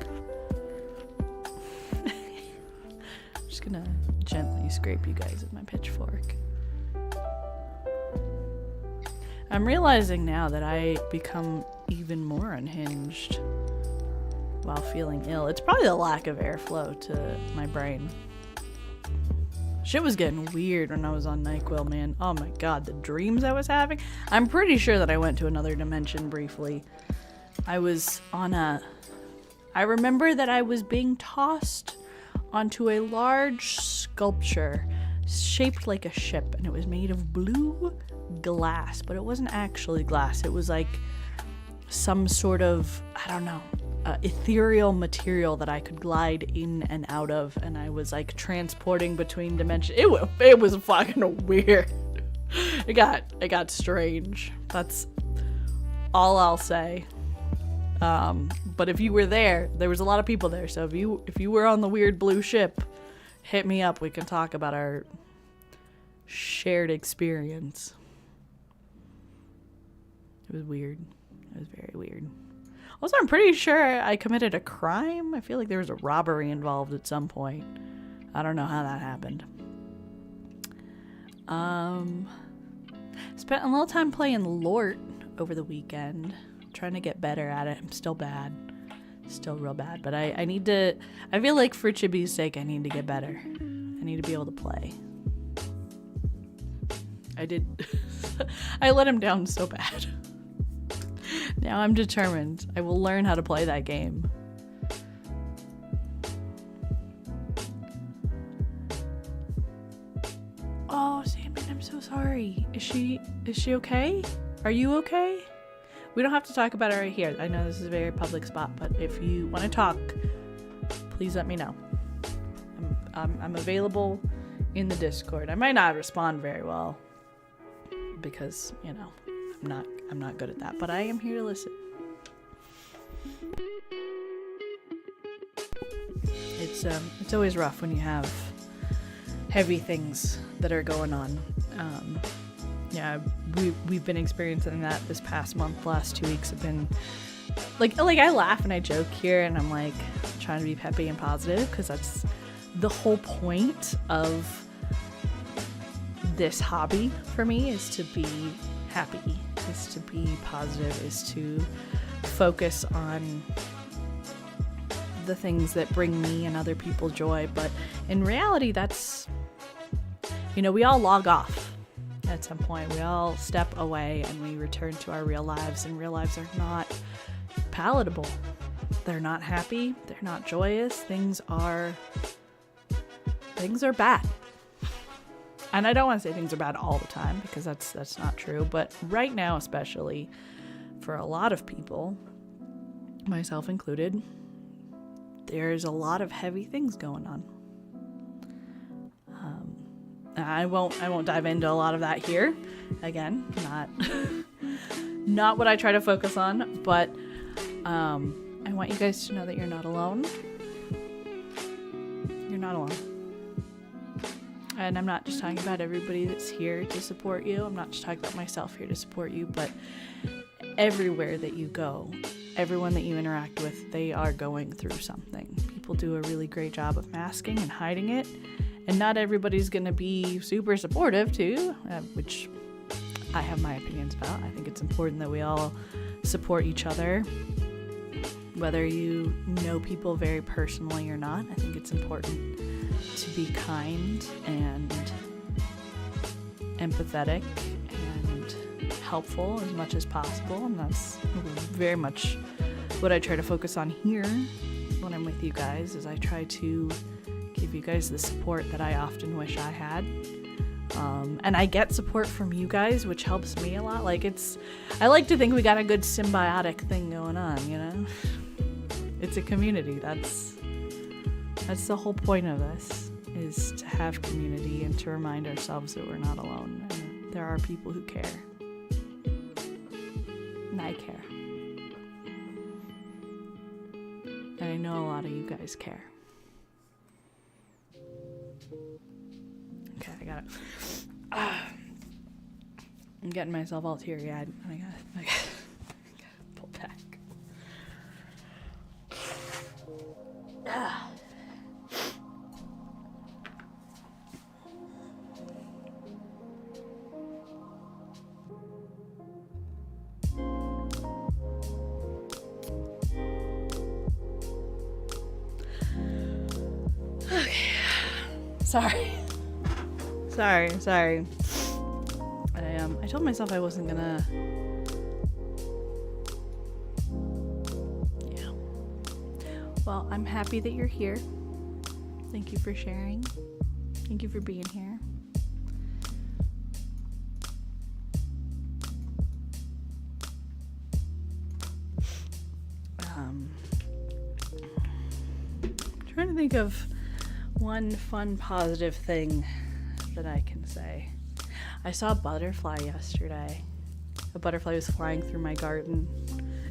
I'm just gonna gently scrape you guys with my pitchfork. I'm realizing now that I become even more unhinged while feeling ill. It's probably the lack of airflow to my brain. Shit was getting weird when I was on NyQuil, man. Oh my god, the dreams I was having. I'm pretty sure that I went to another dimension briefly. I remember that I was being tossed onto a large sculpture shaped like a ship, and it was made of blue glass, but it wasn't actually glass. It was like some sort of, I don't know, ethereal material that I could glide in and out of, and I was like transporting between dimensions. It was fucking weird. It got strange. That's all I'll say. But if you were there was a lot of people there, so if you were on the weird blue ship, hit me up. We can talk about our shared experience. It was weird. It was very weird. Also, I'm pretty sure I committed a crime. I feel like there was a robbery involved at some point. I don't know how that happened. Spent a little time playing Lort over the weekend. Trying to get better at it. I'm still bad. Still real bad. But I feel like for Chibi's sake, I need to get better. I need to be able to play. I let him down so bad. Now I'm determined. I will learn how to play that game. Oh, Sandman, I'm so sorry. Is she okay? Are you okay? We don't have to talk about it right here. I know this is a very public spot, but if you want to talk, please let me know. I'm available in the Discord. I might not respond very well because, you know, I'm not good at that, but I am here to listen. It's always rough when you have heavy things that are going on. yeah, we've been experiencing that this past month. Last 2 weeks have been like I laugh and I joke here, and I'm like trying to be peppy and positive because that's the whole point of this hobby for me, is to be happy, is to be positive, is to focus on the things that bring me and other people joy. But in reality, that's, we all log off at some point. We all step away and we return to our real lives, and real lives are not palatable. They're not happy. They're not joyous. Things are bad. And I don't want to say things are bad all the time, because that's not true. But right now, especially for a lot of people, myself included, there's a lot of heavy things going on. I won't dive into a lot of that here. Again, not what I try to focus on, but I want you guys to know that you're not alone. You're not alone. And I'm not just talking about everybody that's here to support you. I'm not just talking about myself here to support you, but everywhere that you go, everyone that you interact with, they are going through something. People do a really great job of masking and hiding it. And not everybody's going to be super supportive too, which I have my opinions about. I think it's important that we all support each other, whether you know people very personally or not. I think it's important to be kind and empathetic and helpful as much as possible. And that's very much what I try to focus on here when I'm with you guys, is I try to give you guys the support that I often wish I had. And I get support from you guys, which helps me a lot. I like to think we got a good symbiotic thing going on, It's a community. That's the whole point of this, is to have community and to remind ourselves that we're not alone. And there are people who care. And I care. And I know a lot of you guys care. Okay, I got it. I'm getting myself all teary-eyed. I gotta pull back. Okay. Sorry. I told myself I wasn't gonna. Yeah. Well, I'm happy that you're here. Thank you for sharing. Thank you for being here. Trying to think of one fun, positive thing that I can say. I saw a butterfly yesterday. A butterfly was flying through my garden.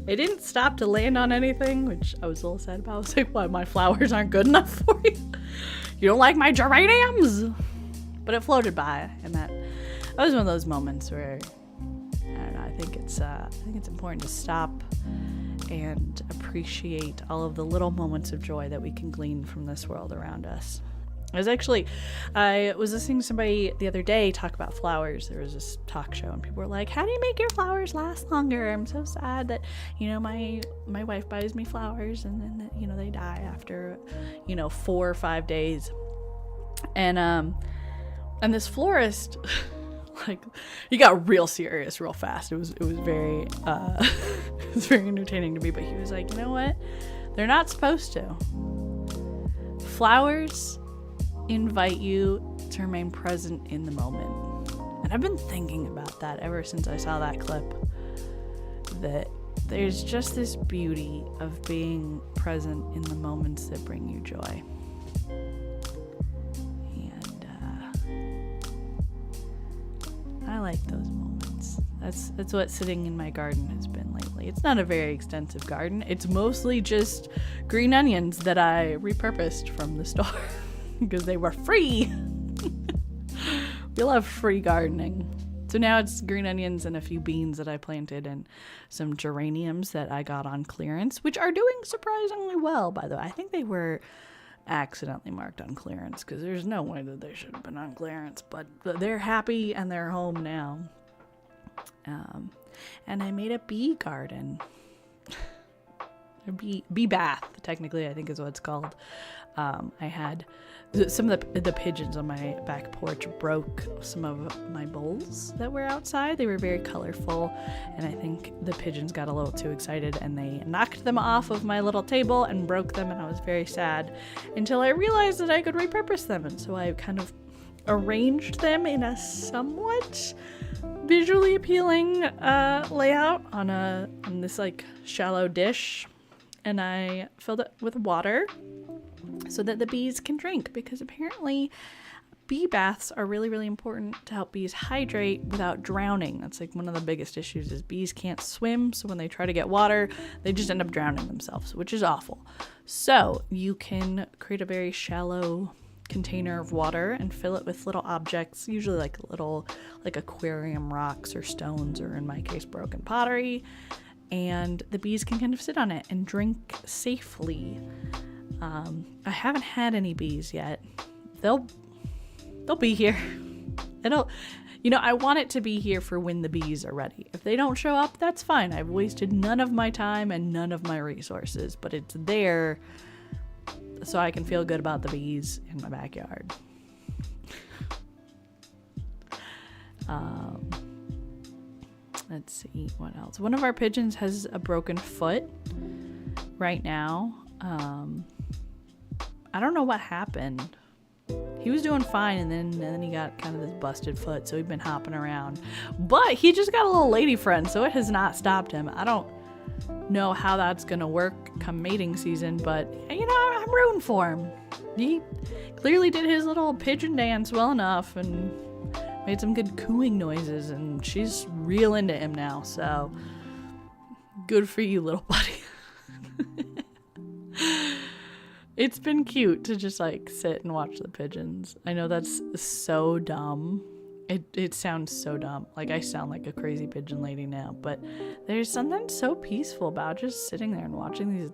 It didn't stop to land on anything, which I was a little sad about. I was like, what, my flowers aren't good enough for you? You don't like my geraniums? But it floated by, and that was one of those moments where, I don't know, I think it's important to stop and appreciate all of the little moments of joy that we can glean from this world around us. I was listening to somebody the other day talk about flowers. There was this talk show, and people were like, how do you make your flowers last longer? I'm so sad that, my wife buys me flowers and then, they die after, 4 or 5 days. And this florist, he got real serious real fast. It was very, it was very entertaining to me, but he was like, you know what? They're not supposed to. Flowers invite you to remain present in the moment. And I've been thinking about that ever since I saw that clip, that there's just this beauty of being present in the moments that bring you joy. And I like those moments. That's what sitting in my garden has been lately. It's not a very extensive garden. It's mostly just green onions that I repurposed from the store. Because they were free. We love free gardening. So now it's green onions and a few beans that I planted and some geraniums that I got on clearance, which are doing surprisingly well, by the way. I think they were accidentally marked on clearance because there's no way that they should have been on clearance, but they're happy and they're home now. And I made a bee garden. A bee bath, technically, I think is what it's called. I had some of the pigeons on my back porch broke some of my bowls that were outside. They were very colorful, and I think the pigeons got a little too excited and they knocked them off of my little table and broke them, and I was very sad until I realized that I could repurpose them. And so I kind of arranged them in a somewhat visually appealing layout on this like shallow dish, and I filled it with water so that the bees can drink, because apparently bee baths are really, really important to help bees hydrate without drowning. That's like one of the biggest issues is bees can't swim, so when they try to get water, they just end up drowning themselves, which is awful. So you can create a very shallow container of water and fill it with little objects, usually like little aquarium rocks or stones, or in my case broken pottery, and the bees can kind of sit on it and drink safely. I haven't had any bees yet. They'll be here. I want it to be here for when the bees are ready. If they don't show up, that's fine. I've wasted none of my time and none of my resources, but it's there so I can feel good about the bees in my backyard. Let's see what else. One of our pigeons has a broken foot right now. I don't know what happened. He was doing fine, and then he got kind of this busted foot, so he's been hopping around. But he just got a little lady friend, so it has not stopped him. I don't know how that's gonna work come mating season, but I'm rooting for him. He clearly did his little pigeon dance well enough and made some good cooing noises, and she's real into him now, so good for you, little buddy. It's been cute to just like sit and watch the pigeons. I know that's so dumb. It sounds so dumb. Like I sound like a crazy pigeon lady now, but there's something so peaceful about just sitting there and watching these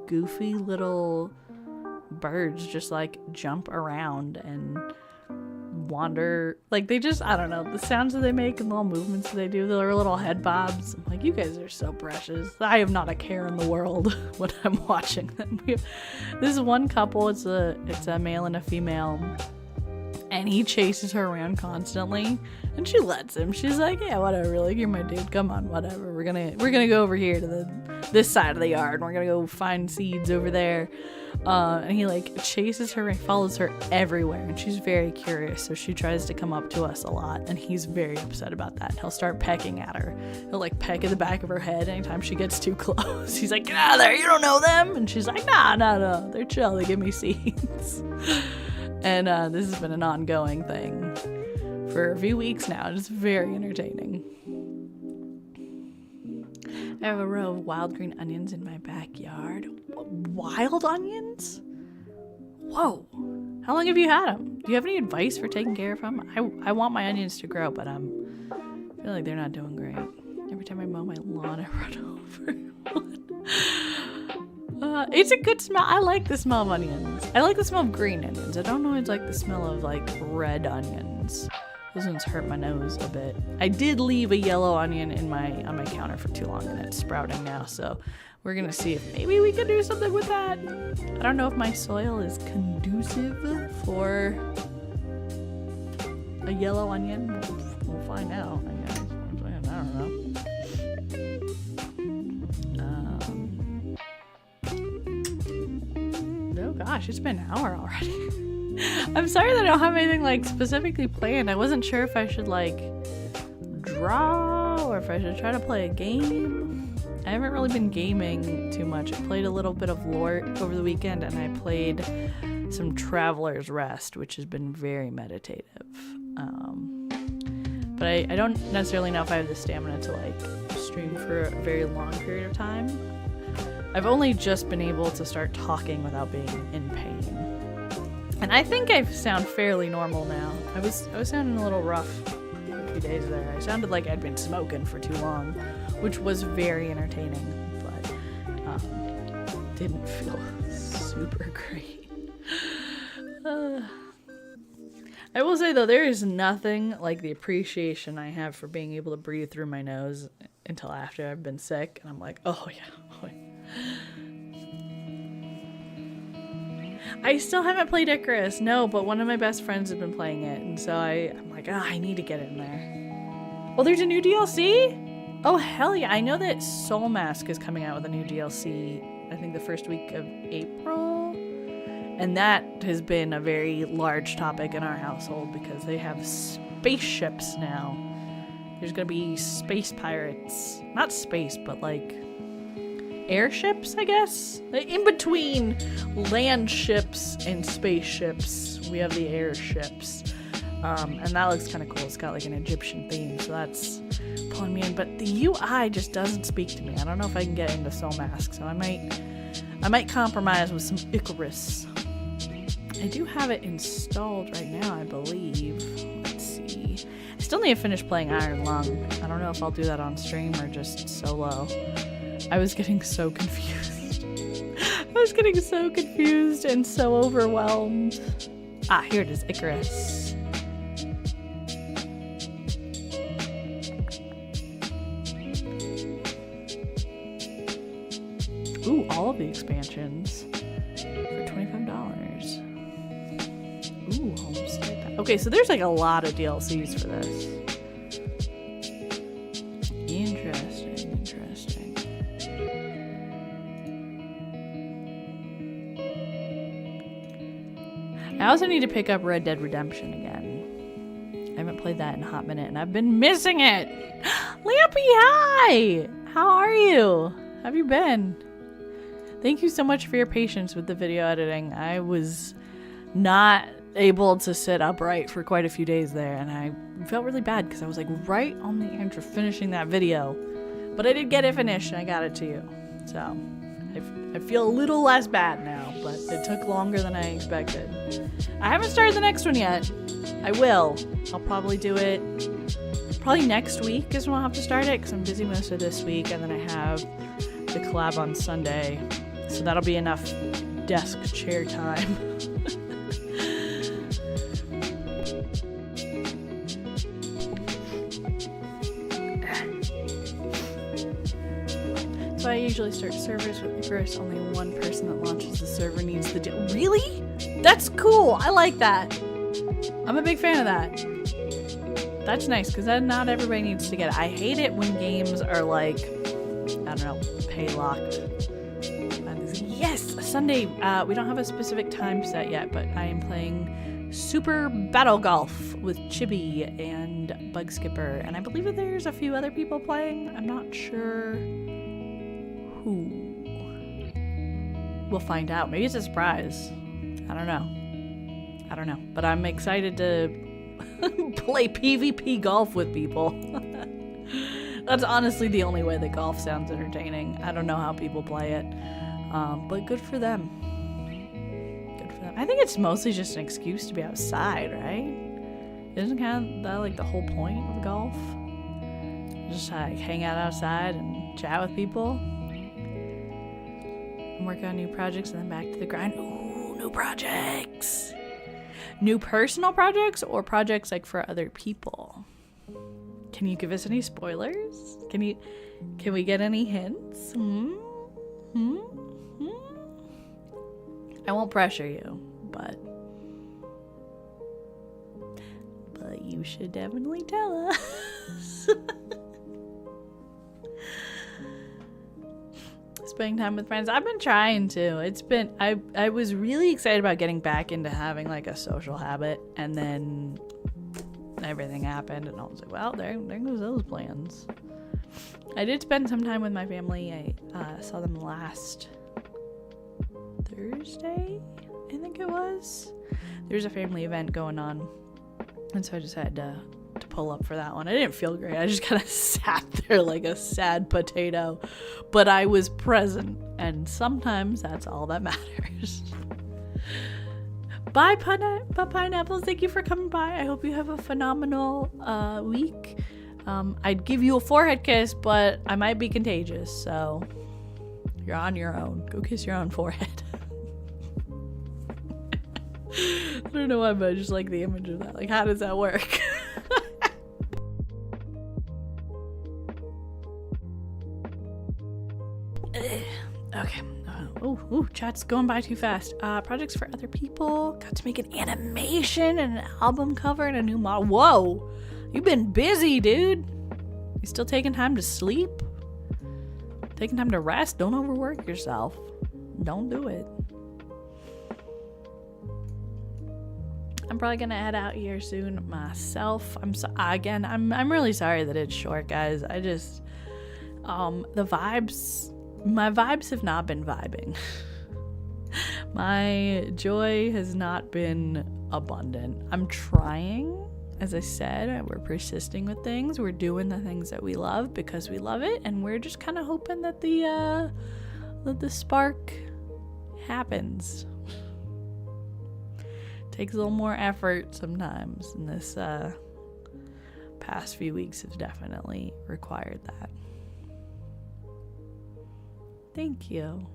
goofy little birds just like jump around and wander. Like they just, I don't know, the sounds that they make and the little movements that they do, their little head bobs. I'm like, you guys are so precious. I have not a care in the world when I'm watching them. This one couple, it's a male and a female, and he chases her around constantly, and she lets him. She's like, yeah, whatever, like, you're my dude, come on, whatever, we're gonna go over here to this side of the yard, and we're gonna go find seeds over there. And he like chases her and follows her everywhere, and she's very curious, so she tries to come up to us a lot, and he's very upset about that. He'll start pecking at her. He'll like peck at the back of her head anytime she gets too close. He's like, get out of there, you don't know them. And she's like, no, they're chill, they give me seeds. And this has been an ongoing thing for a few weeks now. It's very entertaining. I have a row of wild green onions in my backyard. Wild onions? Whoa. How long have you had them? Do you have any advice for taking care of them? I want my onions to grow, but I feel like they're not doing great. Every time I mow my lawn, I run over one. It's a good smell. I like the smell of onions. I like the smell of green onions. I don't always like the smell of like red onions. Those ones hurt my nose a bit. I did leave a yellow onion on my counter for too long, and it's sprouting now, so we're gonna see if maybe we can do something with that. I don't know if my soil is conducive for a yellow onion. We'll find out, I guess. I don't know. Oh gosh, it's been an hour already. I'm sorry that I don't have anything like specifically planned. I wasn't sure if I should like draw or if I should try to play a game. I haven't really been gaming too much. I played a little bit of Lort over the weekend, and I played some Traveler's Rest, which has been very meditative. But I don't necessarily know if I have the stamina to like stream for a very long period of time. I've only just been able to start talking without being in pain. And I think I sound fairly normal now. I was sounding a little rough few days there. I sounded like I'd been smoking for too long, which was very entertaining, but didn't feel super great. I will say, though, there is nothing like the appreciation I have for being able to breathe through my nose until after I've been sick, and I'm like, oh yeah. I still haven't played Icarus, no, but one of my best friends has been playing it, and so I'm like, I need to get in there. Oh, there's a new DLC? Oh, hell yeah. I know that Soul Mask is coming out with a new DLC, I think the first week of April, and that has been a very large topic in our household because they have spaceships now. There's gonna be space pirates. Not space, but like airships, I guess? In between land ships and spaceships, we have the airships. And that looks kind of cool. It's got like an Egyptian theme, so that's pulling me in. But the UI just doesn't speak to me. I don't know if I can get into Soul Mask, so I might compromise with some Icarus. I do have it installed right now, I believe. Let's see. I still need to finish playing Iron Lung. I don't know if I'll do that on stream or just solo. I was getting so confused. And so overwhelmed. Here it is, Icarus. Ooh, all of the expansions for $25. Ooh, Homestead. Okay, so there's like a lot of DLCs for this. Interesting. I also need to pick up Red Dead Redemption again. I haven't played that in a hot minute, and I've been missing it. Lampy, hi! How are you? How have you been? Thank you so much for your patience with the video editing. I was not able to sit upright for quite a few days there, and I felt really bad because I was like right on the edge of finishing that video. But I did get it finished, and I got it to you. So I feel a little less bad now, but it took longer than I expected. I haven't started the next one yet. I will. I'll probably do it probably next week is when I'll have to start it because I'm busy most of this week, and then I have the collab on Sunday, so that'll be enough desk chair time. So I usually start servers with Icarus. Only one person that launches the server needs the deal. Really? That's cool. I like that. I'm a big fan of that. That's nice because not everybody needs to get it. I hate it when games are like, I don't know, pay locked. Yes, Sunday. We don't have a specific time set yet, but I am playing Super Battle Golf with Chibi and Bug Skipper, and I believe that there's a few other people playing. I'm not sure who. We'll find out. Maybe it's a surprise. I don't know. But I'm excited to play PvP golf with people. That's honestly the only way that golf sounds entertaining. I don't know how people play it. But good for them. I think it's mostly just an excuse to be outside, right? Isn't kind of that like the whole point of golf? Just like hang out outside and chat with people. And work on new projects and then back to the grind. Ooh, new projects. New personal projects or projects like for other people? Can you give us any spoilers? Can we get any hints? I won't pressure you, but you should definitely tell us. Spending time with friends. I've been trying to. I was really excited about getting back into having like a social habit, and then everything happened and I was like, well, there goes those plans. I did spend some time with my family. I saw them last Thursday, I think it was. There's a family event going on, and so I just had to pull up for that one. I didn't feel great. I just kind of sat there like a sad potato, but I was present, and sometimes that's all that matters. Bye, Pineapples. Thank you for coming by. I hope you have a phenomenal week. I'd give you a forehead kiss, but I might be contagious, so you're on your own. Go kiss your own forehead. I don't know why, but I just like the image of that. Like, how does that work? Okay. Ooh, chat's going by too fast. Projects for other people. Got to make an animation and an album cover and a new model. Whoa! You've been busy, dude. You still taking time to sleep? Taking time to rest? Don't overwork yourself. Don't do it. I'm probably gonna head out here soon myself. I'm really sorry that it's short, guys. I just my vibes have not been vibing. My joy has not been abundant. I'm trying, as I said, we're persisting with things. We're doing the things that we love because we love it, and we're just kind of hoping that the spark happens. Takes a little more effort sometimes, and this past few weeks have definitely required that. Thank you.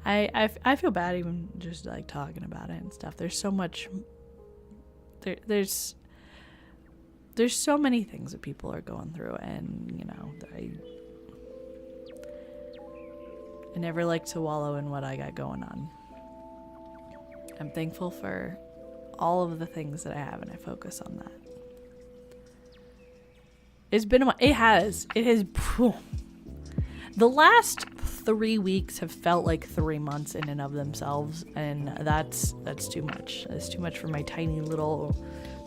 I feel bad even just like talking about it and stuff. There's so much. There's so many things that people are going through, and you know, I never like to wallow in what I got going on. I'm thankful for all of the things that I have, and I focus on that. It has. The last 3 weeks have felt like 3 months in and of themselves, and that's too much. That's too much for my tiny little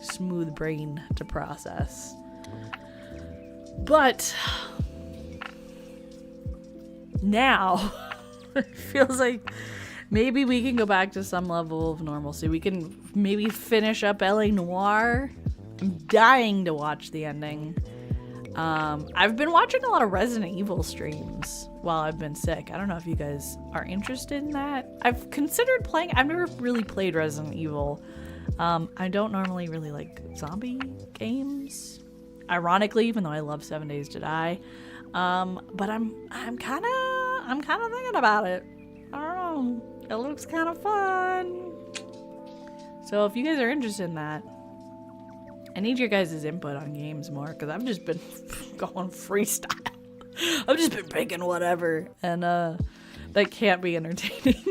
smooth brain to process. But now it feels like maybe we can go back to some level of normalcy. We can maybe finish up L.A. Noire. I'm dying to watch the ending. I've been watching a lot of Resident Evil streams while I've been sick. I don't know if you guys are interested in that. I've considered playing. I've never really played Resident Evil. I don't normally really like zombie games. Ironically, even though I love 7 Days to Die. But I'm kind of thinking about it. I don't know. It looks kind of fun. So if you guys are interested in that, I need your guys' input on games more, because I've just been going freestyle. I've just been picking whatever, and that can't be entertaining.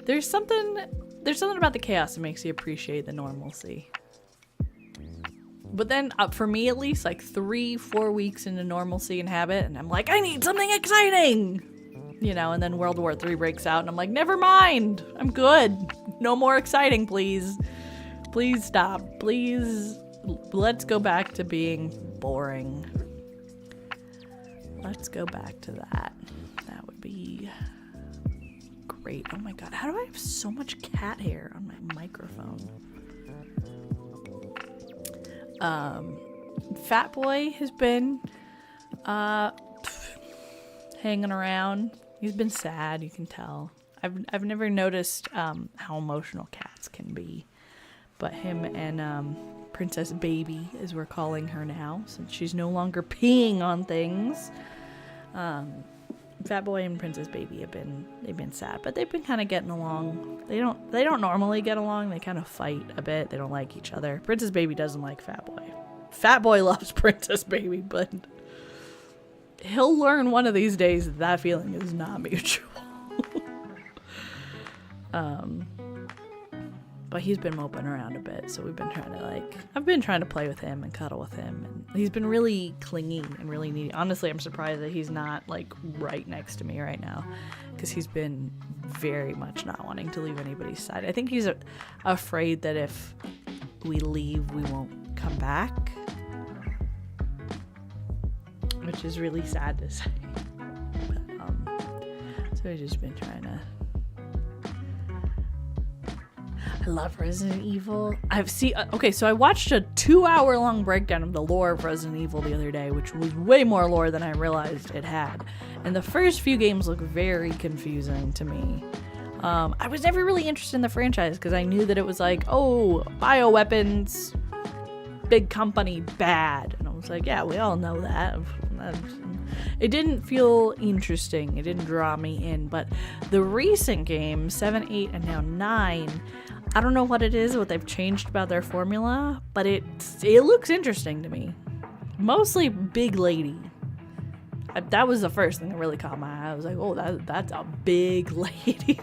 There's something about the chaos that makes you appreciate the normalcy. But then, for me at least, like 3-4 weeks into normalcy and habit, and I'm like, I need something exciting! You know, and then World War III breaks out, and I'm like, never mind! I'm good! No more exciting, please. Please stop. Please, let's go back to being boring. Let's go back to that. That would be great. Oh my god, how do I have so much cat hair on my microphone? Fat Boy has been hanging around. He's been sad, you can tell. I've never noticed how emotional cats can be, but him and Princess Baby, as we're calling her now, since she's no longer peeing on things. Fat Boy and Princess Baby they've been sad, but they've been kind of getting along. They don't normally get along. They kind of fight a bit. They don't like each other. Princess Baby doesn't like Fat Boy. Fat Boy loves Princess Baby, but he'll learn one of these days that feeling is not mutual. But he's been moping around a bit, so we've been I've been trying to play with him and cuddle with him, and he's been really clingy and really needy. Honestly, I'm surprised that he's not like right next to me right now, because he's been very much not wanting to leave anybody's side. I think he's afraid that if we leave, we won't come back, which is really sad to say. But, so I've just been trying to... I love Resident Evil. Okay, so I watched a 2-hour long breakdown of the lore of Resident Evil the other day, which was way more lore than I realized it had. And the first few games look very confusing to me. I was never really interested in the franchise because I knew that it was like, oh, bioweapons, big company, bad. And I was like, yeah, we all know that. It didn't feel interesting. It didn't draw me in. But the recent games, 7, 8, and now 9, I don't know what it is, what they've changed about their formula, but it looks interesting to me. Mostly big lady. That was the first thing that really caught my eye. I was like, oh, that's a big lady.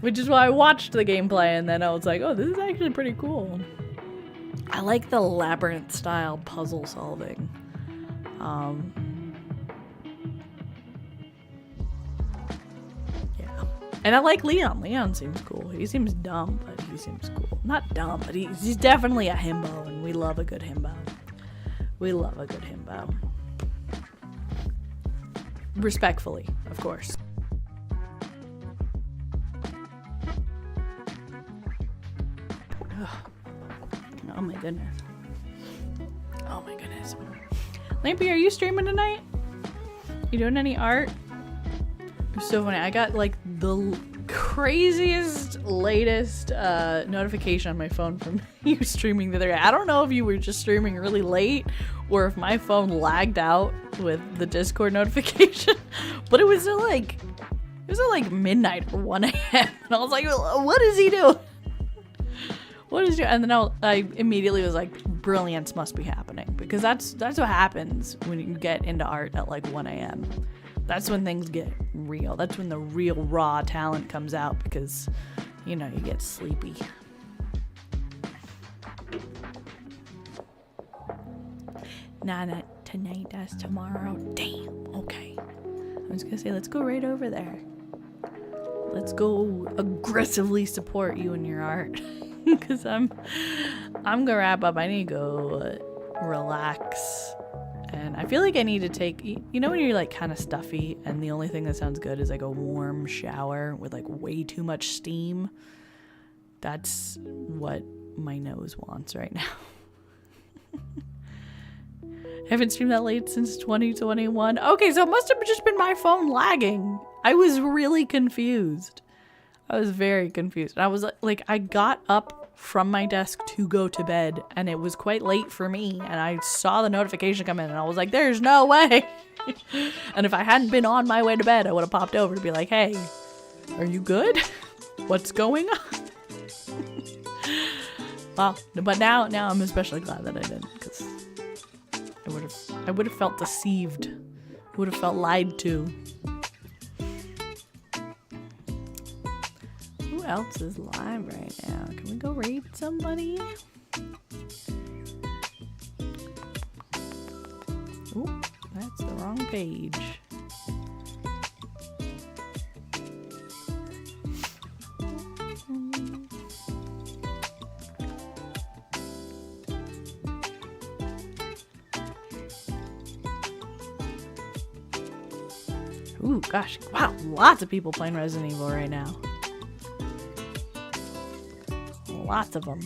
Which is why I watched the gameplay, and then I was like, oh, this is actually pretty cool. I like the labyrinth style puzzle solving. Yeah. And I like Leon. Leon seems cool. He seems dumb, but he seems cool. Not dumb, but he's definitely a himbo, and we love a good himbo. We love a good himbo. Respectfully, of course. Oh my goodness. Oh my goodness. Lampy, are you streaming tonight? You doing any art? It's so funny. I got like the craziest, latest notification on my phone from you streaming the other day. I don't know if you were just streaming really late or if my phone lagged out with the Discord notification, but it was at like midnight or 1 a.m. and I was like, what is he doing? What is your? And then I immediately was like, brilliance must be happening, because that's what happens when you get into art at like 1 a.m. That's when things get real. That's when the real raw talent comes out, because you know you get sleepy. Nah, not tonight. That's tomorrow. Damn. Okay. I was gonna say, let's go right over there. Let's go aggressively support you in your art. Because I'm gonna wrap up. I need to go relax, and I feel like I need to take, you know when you're like kind of stuffy and the only thing that sounds good is like a warm shower with like way too much steam. That's what my nose wants right now. I haven't streamed that late since 2021. Okay, so it must have just been my phone lagging. I was really confused. I was very confused. I was like, I got up from my desk to go to bed, and it was quite late for me, and I saw the notification come in, and I was like, there's no way. And if I hadn't been on my way to bed, I would have popped over to be like, hey, are you good? What's going on? Well, but now I'm especially glad that I didn't, because I would have felt deceived. I would have felt lied to. Who else is live right now? Can we go raid somebody? Ooh, that's the wrong page. Ooh, gosh. Wow, lots of people playing Resident Evil right now. Lots of them.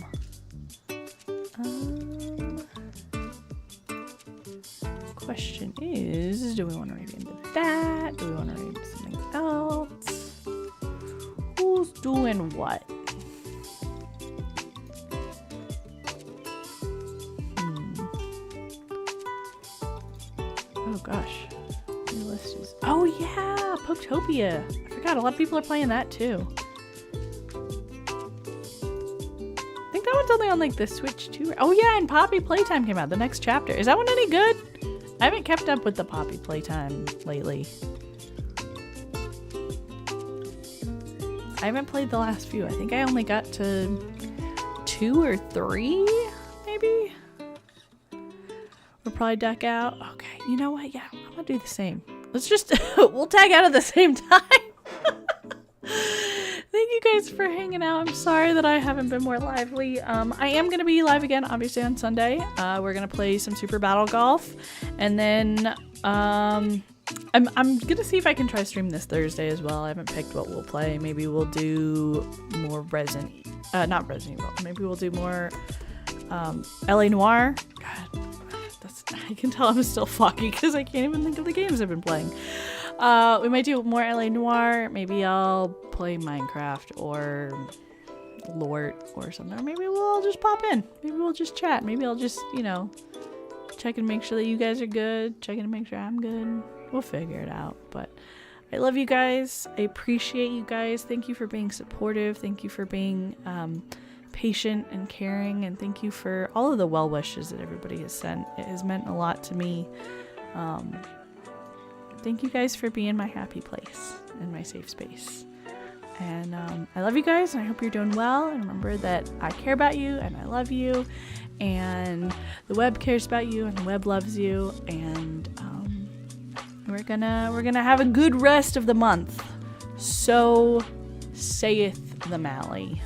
Question is, do we want to read into that? Do we want to read something else? Who's doing what? Oh gosh. Your list is... Oh yeah! Poketopia! I forgot, a lot of people are playing that too. That one's only on like the Switch too. Oh yeah, and Poppy Playtime came out, the next chapter. Is that one any good? I haven't kept up with the Poppy Playtime lately. I haven't played the last few. I think I only got to 2 or 3, maybe? We'll probably duck out. Okay, you know what? Yeah, I'm gonna do the same. Let's just, we'll tag out at the same time. Thank you guys for hanging out. I'm sorry that I haven't been more lively. I am going to be live again, obviously, on Sunday. We're going to play some Super Battle Golf. And then I I'm gonna see if I can try stream this Thursday as well. I haven't picked what we'll play. Maybe we'll do more not Resident Evil. Maybe we'll do more LA Noire. God, I can tell I'm still foggy because I can't even think of the games I've been playing. We might do more LA Noire. Maybe I'll play Minecraft or Lort or something. Or maybe we'll all just pop in. Maybe we'll just chat. Maybe I'll just, check and make sure that you guys are good. Check in to make sure I'm good. We'll figure it out. But I love you guys. I appreciate you guys. Thank you for being supportive. Thank you for being patient and caring. And thank you for all of the well wishes that everybody has sent. It has meant a lot to me. Thank you guys for being my happy place and my safe space. And I love you guys, and I hope you're doing well. And remember that I care about you, and I love you, and the web cares about you, and the web loves you. And we're gonna have a good rest of the month. So saith the Mally.